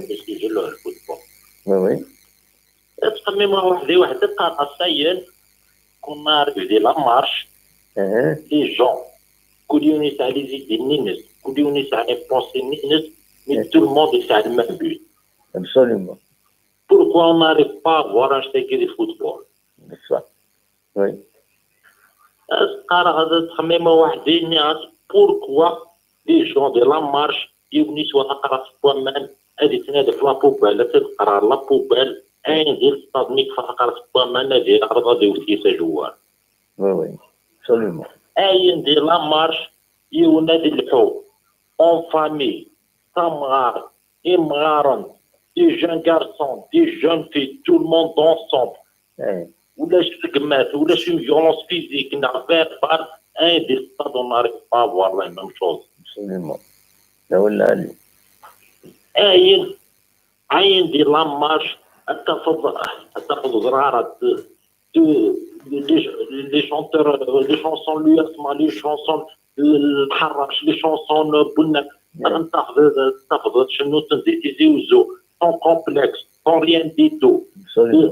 parce que je le football oui تخمم واحد قاطع السيل كنا رجدي لا مارش لي جون كل يوم يسعى لي زيد النينس كل يوم يسعى لي بونسي النينس مي تو الموند يسعى المهبول absolument pourquoi on n'arrive pas à voir acheter du football ça oui قرا تخمم وحدين pourquoi les gens de la marche يبني سوا تقرا في الطمان هذه تنادى في لابوبال تقرا لابوبال عين ديال الصادميك تقرا في الطمان هذه عرض غادي وسيسه جوار وي absolument عين ديال لا مارش يونادي الحو اون فامي تمغار امغارن دي جون غارسون دي جون في تو الموند انصومبل ولا شي تقمات ولا شي فيولونس فيزيك نعرفها بار عين ديال الصاد ونعرف با فوار لا ميم شوز absolument لا ولا علي عين ديال لا مارش تاخذ زراره لي شونتور لي شونسون لو اسمع لي شونسون الحراش لي شونسون بنك تاخذ شنو تنزيتيزيوزو سون كومبلكس سون ريان دي تو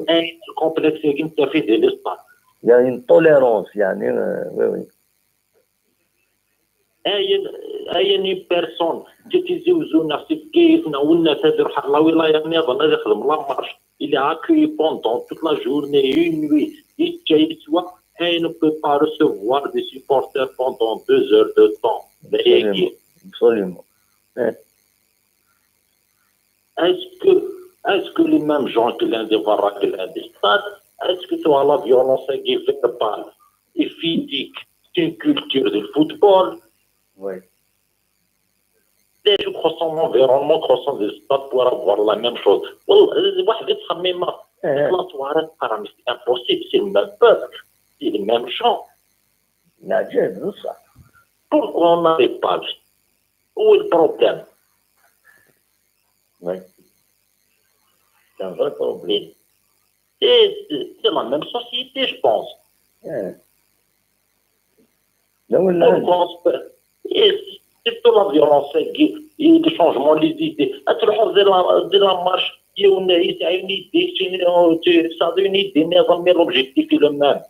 اي كومبلكس اللي انت فيه ديال الاسطان يعني توليرونس يعني وي اي بيرسون تيزيوزو نفسي كيفنا والناس هذه روح الله ولايه نظن هذا يخدم لا مارش il est accueilli pendant toute la journée une nuit il soit et ne peut pas recevoir des supporters pendant 2 heures de temps absolument est-ce que les mêmes gens qui l'un des Varra qui l'un des stades est-ce que toi la violence qui fait de balle et physique c'est une culture du football oui je crois son environnement croissant des stades pour avoir la même chose. واحد يتخمم la soirée c'est impossible c'est le même peuple c'est les mêmes gens. لا جايب صح. Pourquoi on n'arrive pas? Où est le problème? Oui. C'est un vrai problème. C'est la même société, je pense. لا ولا C'est plutôt la violence les changements, les idées. تروحوا دير لا مارش ديالنا يسعى une idée, ça donne une idée, mais l'objectif est le même.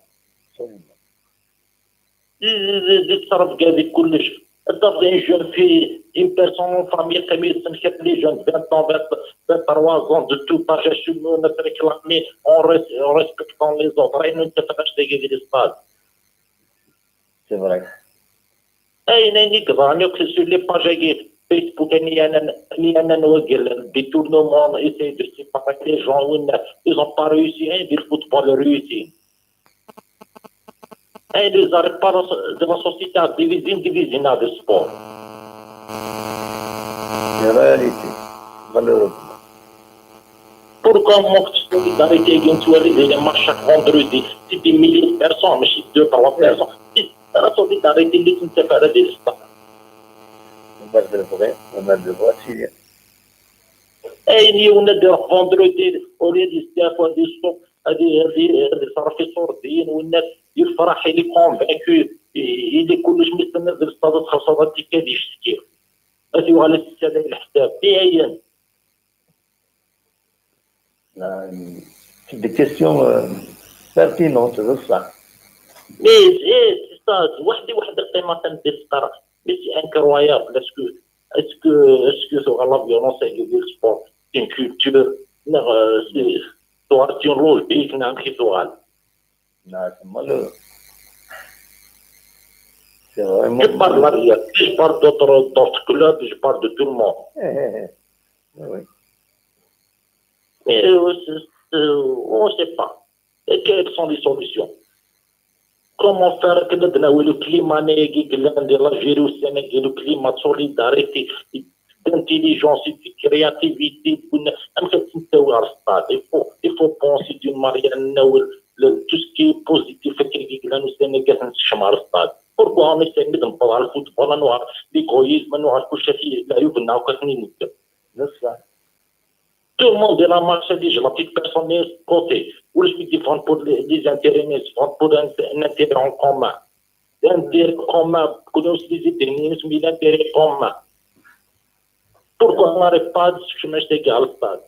تصرف كاع كلش. Dans un jeune fille, une personne en famille, comme ils sont les jeunes, 20 ans, 23 ans, de tout âge, on a réclamé en respectant les autres. Et nous ne faisons pas des espaces. C'est vrai. Et nous avons que sur les pages Facebook, il y a un détournement, essayer de séparer les gens, ils n'ont pas réussi, le football réussi. Et ils n'arrêtent pas de la société à diviser dans le sport. C'est la réalité, malheureusement. Pourquoi on manque de solidarité les marches chaque vendredi? C'est des milliers de personnes, mais c'est 2-3 personnes. La solidarité, ils ne se fait des espaces. On a le vrai, c'est bien. Et on a des vendredis, au lieu de se faire des stops, des صرفي صوردين والناس يفرح اللي كونفانكو اللي كلش مستنى بالصدد خاصة التيكات يشتكي هذه وعلى الاستعداد الحساب نهائيا. C'est des questions pertinentes, c'est ça. Mais c'est ça, واحدة القيمة تندير الطرح. Mais c'est incroyable. Est-ce que sur la violence et le sport, c'est une culture, c'est une logique, c'est un rituel. Non, c'est malheureux. C'est vraiment. Je parle de la réalité, je parle d'autres clubs, je parle de tout le monde. Oui. Mais on ne sait pas. Et quelles sont les solutions? Comment faire que le climat négatif de l'Algérie au Sénégal, le climat de solidarité, d'intelligence, de créativité, il faut penser d'une manière tout ce qui est positif au Sénégal, c'est le stade. Pourquoi on essaie de parler le football noir, l'égoïsme noir, C'est ça. Tout le monde est la marchandise, la petite personne est côté. Ou je suis différent pour les intérêts, mais pour un intérêt en commun. L'intérêt commun, qu'on a utilisé des ministres, mais l'intérêt commun. Pourquoi on n'arrive pas à ce chemin égal au stade?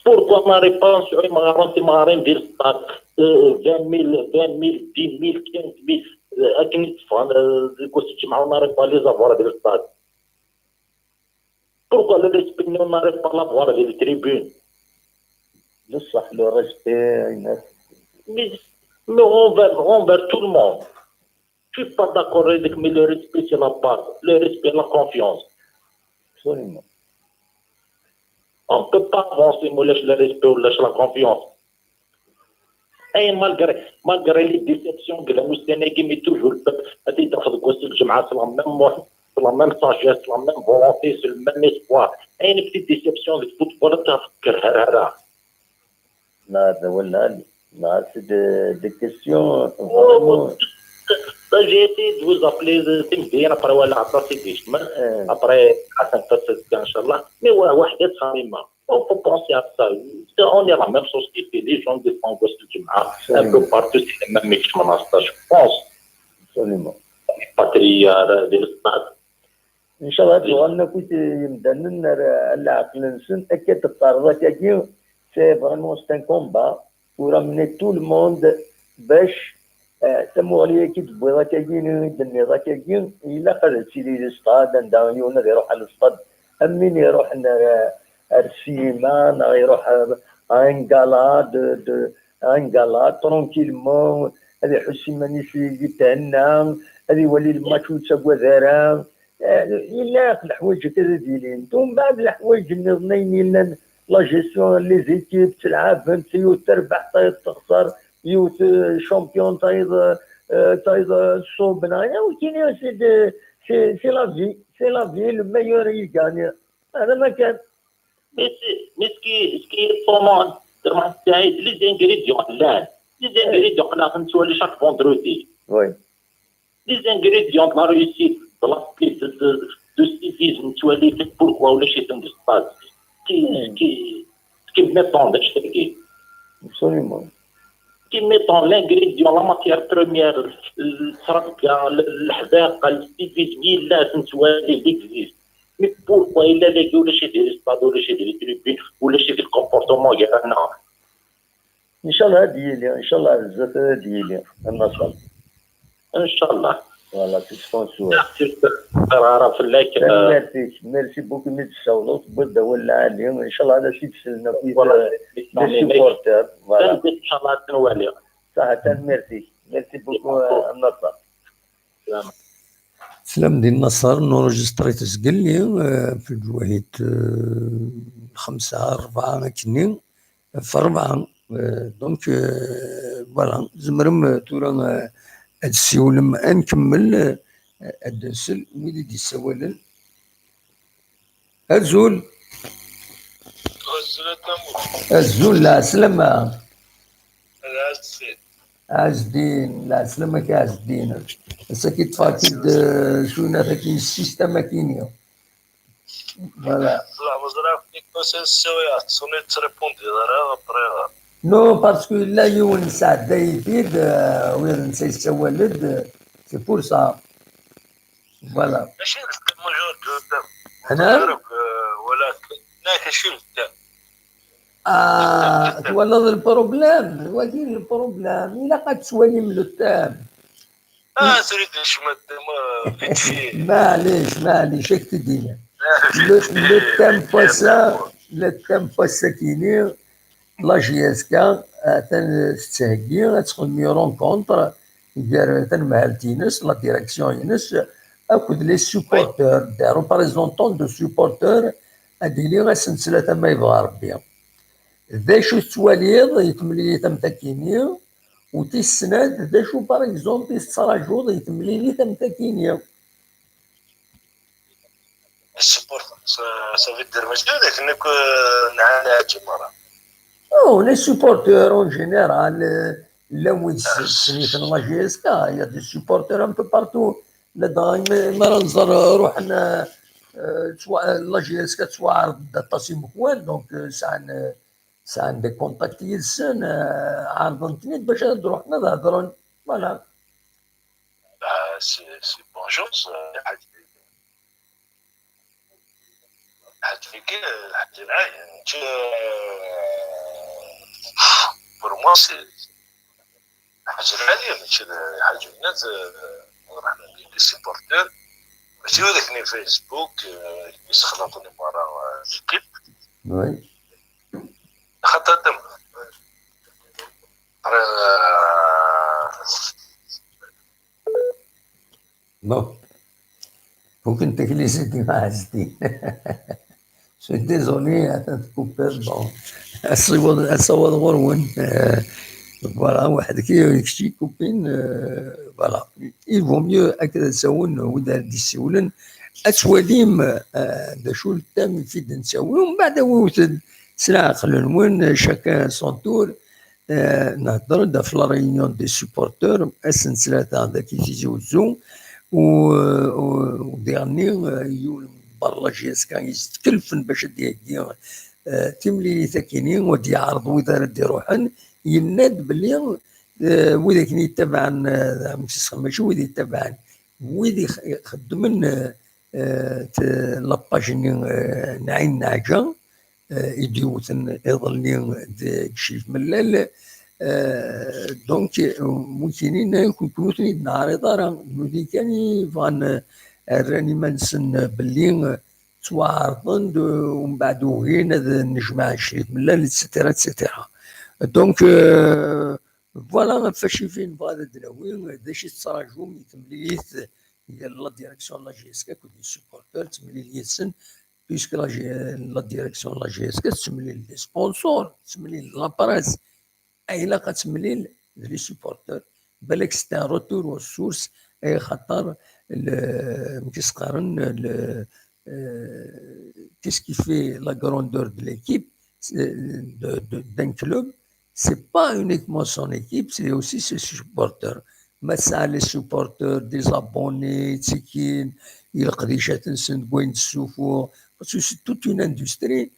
Pourquoi on n'arrive pas à ce chemin du stade? 20 000, 10 000, 15 000, à 15 francs, on n'arrive pas à les avoir dans le stade. Pourquoi le respect on n'arrive pas à l'avoir avec les tribunes? Le respect. Mais envers tout le monde. Je ne suis pas d'accord avec mais le respect c'est la base. Le respect et la confiance. Absolument. On ne peut pas avancer mais lâche le respect ou lâche la confiance. Et malgré les déceptions que la Sénégal met toujours le peuple a dit c'est la même sagesse, la même volonté, c'est le même espoir. Et une petite déception du football, c'est des questions vraiment. J'ai essayé de vous appeler, après, Inch'Allah. Mais on peut penser à ça. On est la même société, les gens défendent un peu partout, c'est le même chemin, je pense. Absolument. Les patriarches de l'État. ان شاء الله تغنى كنت يمدن العقل نسن اكيد الطارده كاكي سي فريمون سي ان كومبا ورامني تو الموند باش سمو عليا كي تبغي كاكي دني كاكي الا قدرت سيدي الاستاد نداويونا يروح على الاستاد امين يروح السيما يروح ان غالا ترونكيلمون هذه حسي ماني في تهنى هذه يولي الماتش وتساوى ذرا إلا الحوايج كذا ديالين ثم بعد الحوايج النظمين إلا لا جيستيون لي زيكيب تلعب فهمتي وتربح تايض تخسر يوت شامبيون تايض صوب هنايا ولكن سي لا في لو ميور يغاني هذا ما كان. Mais ce qui est comment c'est les ingrédients là. Les ingrédients là qu'on soit chaque vendredi. Oui. Les ingrédients de la réussite. De civisme, tu as dit pourquoi le chef de stade qui me met en danger. Absolument. qui mettent l'ingrédient, la matière première, التركة, الحداقة, الفيزميل لازم توالي existe. Mais pourquoi il a les ولا شي ديال الصاد ولا شي ديال التريبين ولا شي في الكومبورتمون ديالنا؟ ان شاء الله هادي ان شاء الله بزاف هادي النصر ان شاء الله. فوالا تسكون سوا قراره فلاك. ميرسي بوكو نتساولوا تبدا ولا عليهم ان شاء الله هذا شي تسلنا في لي سيبورتور فوالا ان شاء الله تنوالي صح. ميرسي بوكو النصر. سلام ديال النصر نورجستريت قال لي في الجواهيد 5-4 كني في 4 دونك فوالا زمرم تورا هاد السيولم نكمل الدرسل ويلي دي السوالل الزول لا سلامة عز الدين لا سلامك يا عز الدين هسا كي تفاكد شو كاين السيستم كاين فوالا نو باسكو لا يونس عدا يفيد وين نسى السوالد سي بور سا فوالا ماشي المليون قدام انا ولا هناك شي قدام تولد البروبليم ولكن البروبليم الا قد تسوالي من التام تريد نشمت معليش هاك تدينا لو تام باسا كيني لا جي اس كا تنستهكي تدخل مي رونكونتر ديال تنمهالتينس لا ديريكسيون ينس اكود لي سوبورتور دي ريبريزونطون دو سوبورتور اديلي غاسنسلا تما يبغى ربي ذا شو تواليض يتملي تمتكيني وتيسناد ذا شو باغ اكزومبل تستراجوض يتملي لي تمتكيني السبورت صافي دير ماشي هذاك انك نعاني مرة les supporters en général, là où ils sont dans la GSK, il y a des supporters un peu partout. Là, دائما ننظر روحنا la GSK سواء عرض التصميم كوال دونك ساعن دي كونتاكت يلسن عرضن تنيت باش روحنا نهضرون فوالا. سي بون شونس حتفيكي حتى معايا pour moi c'est حاجة عالية ماشي حاجة الناس راح نلقى لي سيبورتور ماشي هذاك ني فيسبوك يسخلطوني مرة الكيب وي خاطر دم بون ممكن تكليسي مع عزتي سو ديزولي تكوبر بون الصوت غرون فوالا واحد كي كوبين فوالا يفو ميو هكذا تساون ودا دي السولن اتواليم دا شو التام يفيد نساوي ومن بعد ويوتد سلا خلون وين شاكان سون تور نهضر دا في لا ريونيون دي سوبورتور اسن سلاتا دا كي تيزوزو وديرني يول برا جيس كان يتكلفن باش ديال تملي تاكينين ودي عرض وذا دي روحن يناد بلي وذاك يتبعن ماشي وذا يتبعن وذا يخدمن لاباج نعين نعجه يديوثن يظلني كشيف ملال دونك ممكنين يكونوا نعرض راه نودي كان فان راني ما نسن بلي توعرضن ومن بعد وين نجمع الشريط ملال اتسيتيرا اتسيتيرا دونك فوالا فاش فين بغا الدراوي داش يتراجعوا يتمليت ديال لا ديريكسيون لا جي اس كا كل سوبورتور تملي ليسن بيسك لا ديريكسيون لا جي اس كا تملي لي سبونسور تملي لا براس اي لا كتملي لي سوبورتور بالك ستا روتور والسورس اي خاطر كيسقارن qu'est-ce qui fait la grandeur de l'équipe d'un club, c'est pas uniquement son équipe, c'est aussi ses supporters. Mais ça, les supporters, des abonnés, تسكين يلقى تنسن وين تشوفوا parce que c'est toute une industrie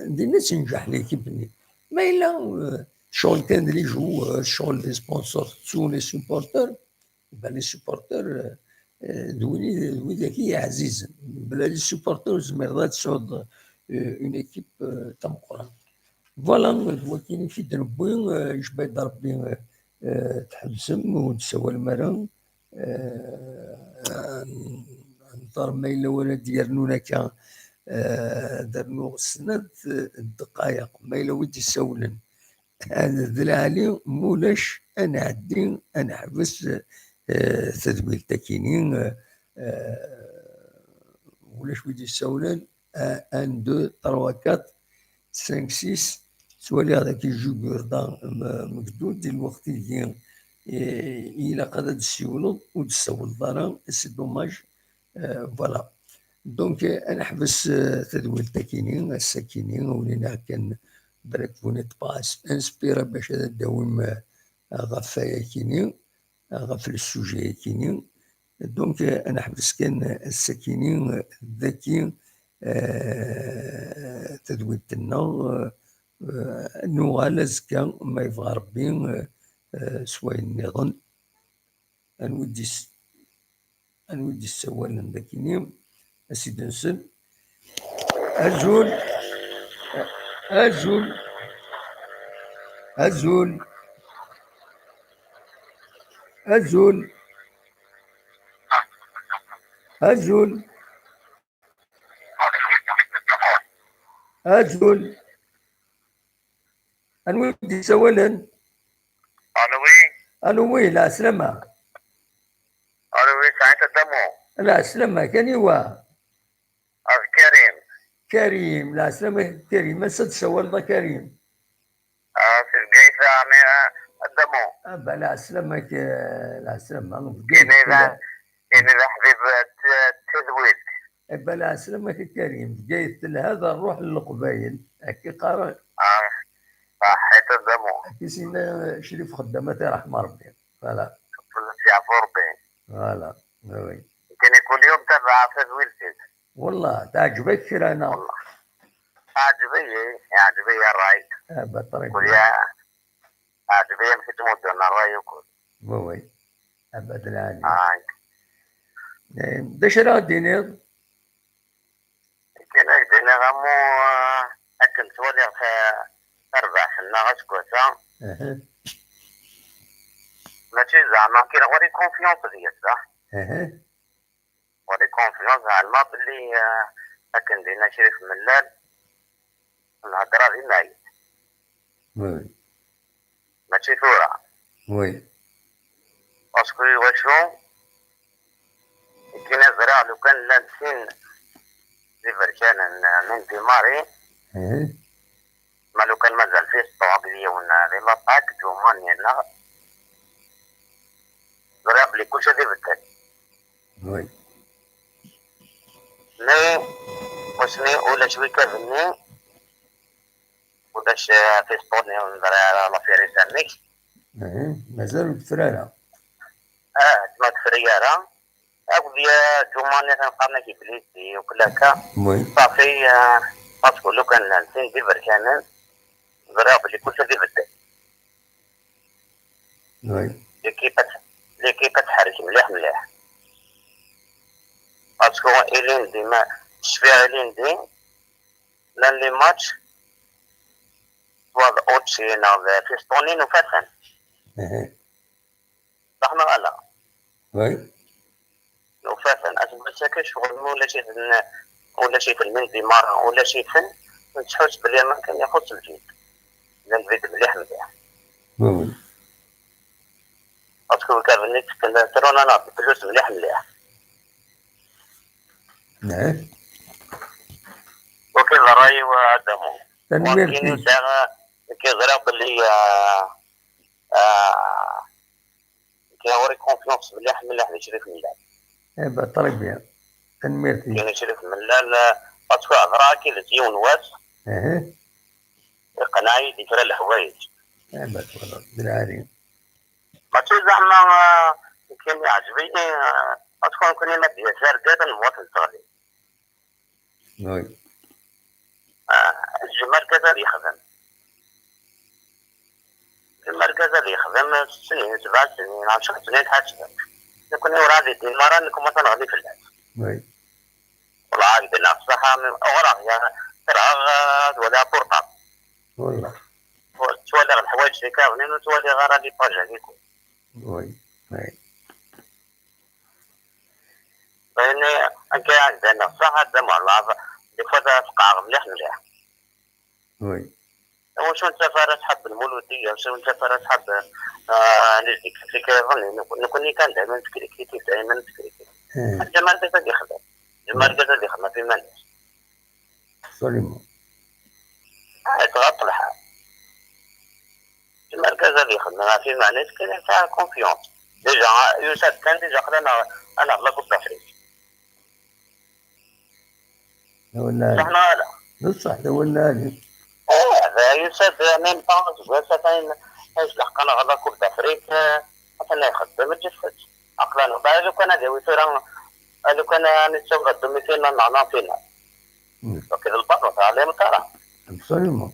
دي الناس ينجح ليكيب ما الا شغل كان لي جوار شغل لي سبونسور تو لي سوبورتر لي سوبورتر دوي ذاك عزيز بلا لي سوبورتر زمر تسعود اون ايكيب تاع مقران فوالا هو كاين في دربي جباد ربي تحبسم وتسوى المرا نضر ما إلا ولا ديالنا كان درنو السند الدقائق ما إلا ودي سولن هذا دلالي مولاش أنا عدي أنا حبس تدويل تاكينين ولاش ودي سولن 1 2 3 4 5 6 سوالي هذاك الجوكور دا مقدود ديال الوقت اللي إلا قادر تسيولو وتسول دارا سي دوماج فوالا دونك انا حبس تدويل تاكينين الساكينين ولينا كان برك فونيت باس انسبيرا باش داوم غفايا كينين غف السوجي كينين دونك انا حبس كان الساكينين الذكي تدويل تنا انو غالز كان ما يبغى ربي سواء النظام انودي السوال ذاكيني اسيدي نسل أزول أزول أزول أزول أزول أزول أنودي سوالا ألوي لا سلامة ألوي ساعة الدمو لا سلامة كان يوا كريم لا سلامة كريم ما تسول ذا كريم في القيثة يعني الدمو بلا سلامة لا سلامة إني ذا حبيب تدويل بلا سلامة كريم جيت لهذا نروح للقبايل هكي قارن صحيت الدمو كي سينا شريف خدامتي رحمة ربي فوالا فلوس يعفو ربي فوالا وي يمكن كل يوم تبع تدويلتك والله تعجبك انا والله عجبي الراي بطريقة قول يا عجبي مش تموت انا الراي يقول وي ابدا عادي داش راه دينير كاين دينير غامو اكن تولي اربع حنا غتكوتا ماشي زعما كاين غير كونفيونس ديال صح ولي كونفيونس علما بلي اكن دينا شريف ملال الهضره غير معايا وي ماشي ثورة وي باسكو واشو كاين زرع لو كان لابسين زي بركان من ديماري ما لو كان مازال فيه الطوابية والنار ما باك جوماني لا زرع بلي كلشي ديبتل وي ني وشني ولا شوي كذني وداش في سطوني ونزرع لا فيري سانيك مازال تفرارة تما تفريارة أقول يا جماني تنقارنا كي بليسي وكل هكا صافي باسكو لو كان لانسين دي بركانن زرع بلي كلشي ديبتل وي ليكيبا تحرك مليح باسكو إلين ديما شفيها إلين دي لان لي ماتش واض أوتشي ناض في سطونين وفاتن صح ولا وي وفاتن أسمع ساكن شغل ولا شي في المنزل مرة ولا شي فن نتحس بلي ما كان يخص الجيد لان فيد مليح وي باسكو كابنيت كان ترونا ناض فلوس مليح وكذا راي وعدمه وكاين ساعة كيزرع بلي كيوري كونفيونس مليح لشريف ملال بطريقة تنميرتي كاين شريف ملال باسكو هضرا كي لزيون واس يقنعي يدير الحوايج بالعالي ماشي زعما كاين يعجبني باسكو نكون ما ديال زاد المواطن الصغير وي الجمال كذا يخدم المركز اللي يخدم 6 سنين 7 سنين 10 سنين حاجه نكون ورادي دين مرة نكون مثلا غادي في اللعب وي والله عاد لنا الصحة من أوراق يعني ترى ولا بورطاب والله تولي الحوايج اللي كاونين وتولي غير هادي باجا كيكون وي وي يعني أنك عندنا الصحة دم الله دي فوا تقع مليح وي وشو انت فارس حب المولودية وشو انت فارس حب نجدك فكرة نكون كان دائما فكري دائما فكري الجمال ده اللي يخدم الجمال ده اللي يخدم في مالك سليمان تغطي الحال الجمال ده اللي يخدم في مالك كان فيها كونفيونس ديجا يوسف كان ديجا خلينا انا الله كنت افريق ولا صحنا لا صح ولا لي هذا يوسف ميم باز وسفين ايش لحقنا غدا كوب افريق مثلا يخدم الجفت عقلنا بعد لو كان هذا ويصير لو كان نتسوى الدميتين معنا فينا وكذا البطل عليه مطارا سليمان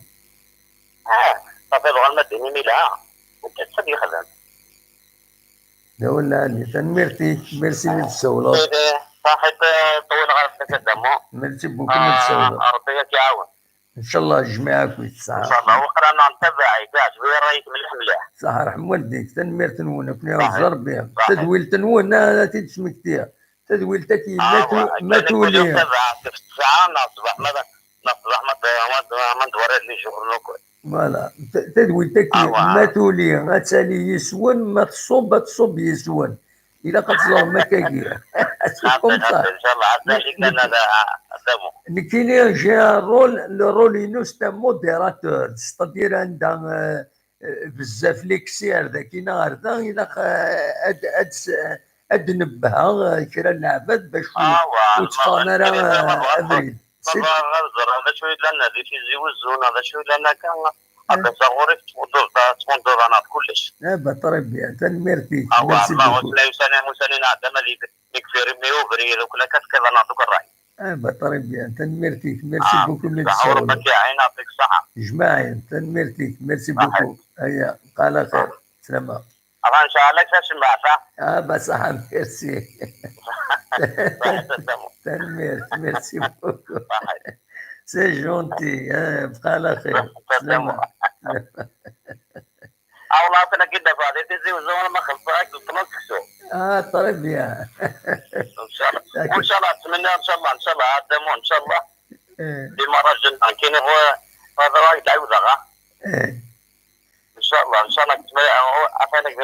صافي الغلمة الديني ميلا وكتسب يخدم لا ولا لي تنميرتي ميرسي للسولة صاحب طول غرفتك الدمو ميرسي بوكو للسولة ربي يعاون ان شاء الله يجمعك ويتسعى ان شاء الله وقرانا نتبعك كاع وين رايك مليح صح رحم والديك تنمير تنون كنا وزر بها تدويل تنون لا تسمك فيها تدويل تكي ما تولي كيف الساعه نصبح ما ندور لي شغل نكون فوالا تدويل تكي ما تولي غتسالي يسون ما تصب يسون إلا قد صار ما كاين ان شاء الله عاد لنا هذا كاين جي لو رول ينوس تاع موديراتور ستادير عندها بزاف ليكسير ذاك نهار ذا إلا اد نبهها كرا اللعبات باش وتقامر ابريد هذا شويه لنا دي في زيوزون هذا شويه لنا كان هذا صغوري تكون انا كلش بطريقه تنميرتي الله وسلام سلام وسلام عندما يكفي ميوبري وكل كذا نعطيك الراي بطريقه تنميرتي ميرسي بوكو ميرسي ربك يعين يعطيك الصحه جماعي تنميرتي ميرسي بوكو هيا قال خير سلامة ان شاء الله تسمع صح بصح ميرسي تنمير ميرسي بوكو سي جونتي بقى على خير سلامة والله انا كده فاضي تزي وزمان ما خلصك تنقصوا طيب يا ان شاء الله وان شاء الله اتمنى ان شاء الله عدموا ان شاء الله بمرة جنة كاين هو هذا راي تعود ان شاء الله عفانك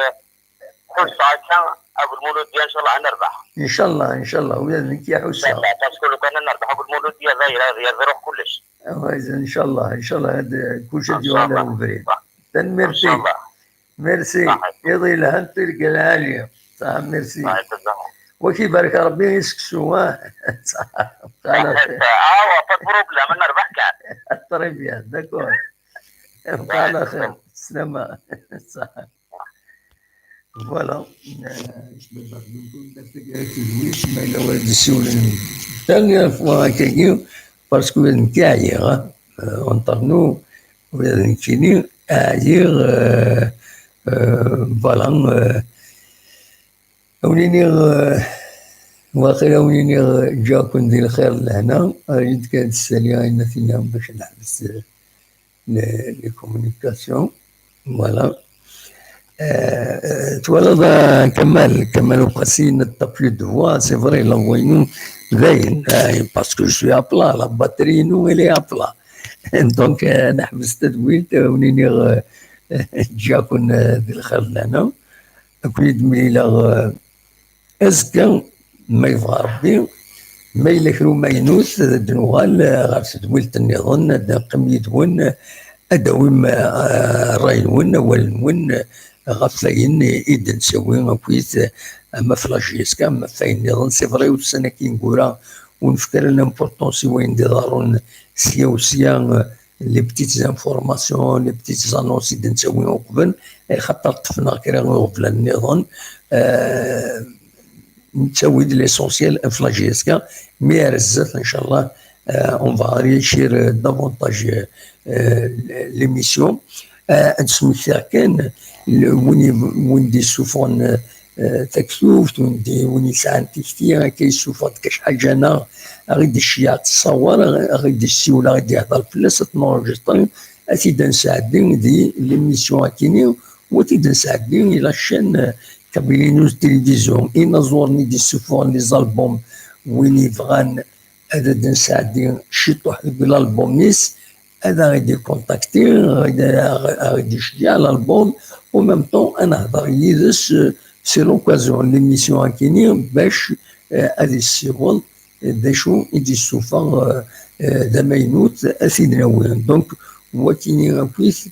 حوش كان ابو المولود ان شاء الله نربح ان شاء الله وياك يا حسام تقول كان نربح ابو المولود يروح كلش ان شاء الله هذا كل شيء ديال البريد تنميرتي ميرسي يضي لها انت العاليه صح ميرسي وكي بارك ربي يسكسوا صح بروبليم نربح كان طريبيا داكور بقى على خير سلامة صح فوالا ثاني فوا كاين باسكو نكاعي اونطرنو ولا كاينين عاير فوالا اوليني واخيرا اوليني جاكم ديال الخير لهنا ريت كانت الساليه عندنا فينا باش نحبس لي كومونيكاسيون فوالا تولد كمال وقاسين الطفل دوا سي فري لونغوينو باين باسكو جو ابلا لا باتري نو الي ابلا دونك نحبس تدويل ونيني جاكم ديال الخير لهنا اكيد ميلا اسكا ما يبغى ربي ما يلكرو ما ينوس دنوغال غير تدويلة النظام قم يدون اداوم راينون والنون غفاين ايد نسوي كويس اما فلاجيس كان ما فاين نظام سي فري وسنه كي نقولها ونفكر لامبورطونسي وين دارون سيا وسيا لي بتيت انفورماسيون لي بتيت انونسي نسويهم قبل خاطر طفنا كي غفل النظام نسوي ليسونسيال فلاجيسكا مي رزات ان شاء الله اون فا ريشير دافونتاج ليميسيون نسميتها كان وين دي سوفون تكتوفت وين يسعى تكتير كيسوفات كاش حاجه انا غيدي الشيعة تصور غيدي السيوله غيدي يهضر فلاس تنورجستري اتيدا نساعدين دي ليميسيون كيني وتيدا نساعدين الى الشان كابيلينوس تلفزيون إنا زورني دي سوفون لي زالبوم وين يبغان هذا نساعدين شيطوح بالالبوم نيس هذا غيدي كونتاكتي غيدي يشجع الالبوم و ميم طون انا هضر يدس سي لوكازيون ليميسيون كيني باش هذه السيغول داشو يدي السوفا دمينوت اثيدناوين دونك هو كيني غاكويث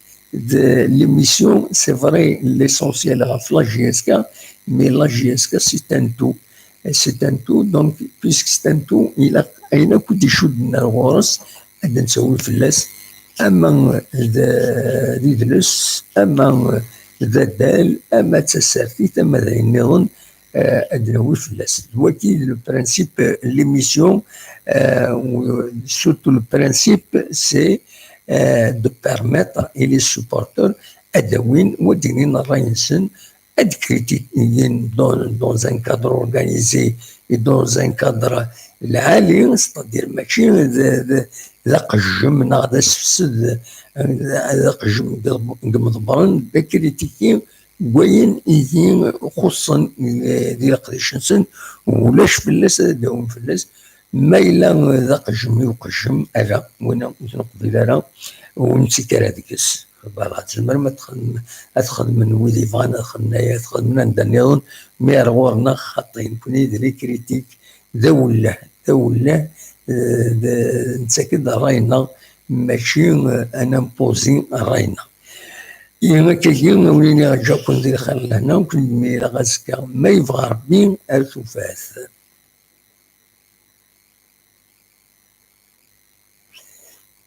l'émission, c'est vrai, l'essentiel à la GSK, mais la GSK, c'est un tout. C'est un tout, donc, puisque c'est un tout, il a coûté chaud de Narwaras, il a نسوي فلاس أما ديدلس أما الدال أما تسارتيت أما ذا النظام أدنوي فلاس. Voici le principe, l'émission, surtout le principe, c'est de permettre et les supporters adawin ودينين الرئيسين ad critiquer dans un cadre organisé et dans un cadre العالي c'est-à-dire ماشي ذا قجم ناقص السد ذا قجم مضبرن بكريتيكي وين يجي خصوصا ديال قديشنسن ولاش فلاس داوم فلاس ما إلا ذا قجم يقجم ألا وانا نقبل ألا ونسيكر هذيك بالغ تزمر ما تخدم من ويد يبغانا تخدمنايا تخدمنا ندا نظن مي رغورنا خاطين كوني دري كريتيك ذا ولا نتاكد راينا ماشي انا مبوزي راينا إلا كاين ولينا جا كون دير خير لهنا وكون ميرا غاسكا ما يبغى ربي أرثو فاث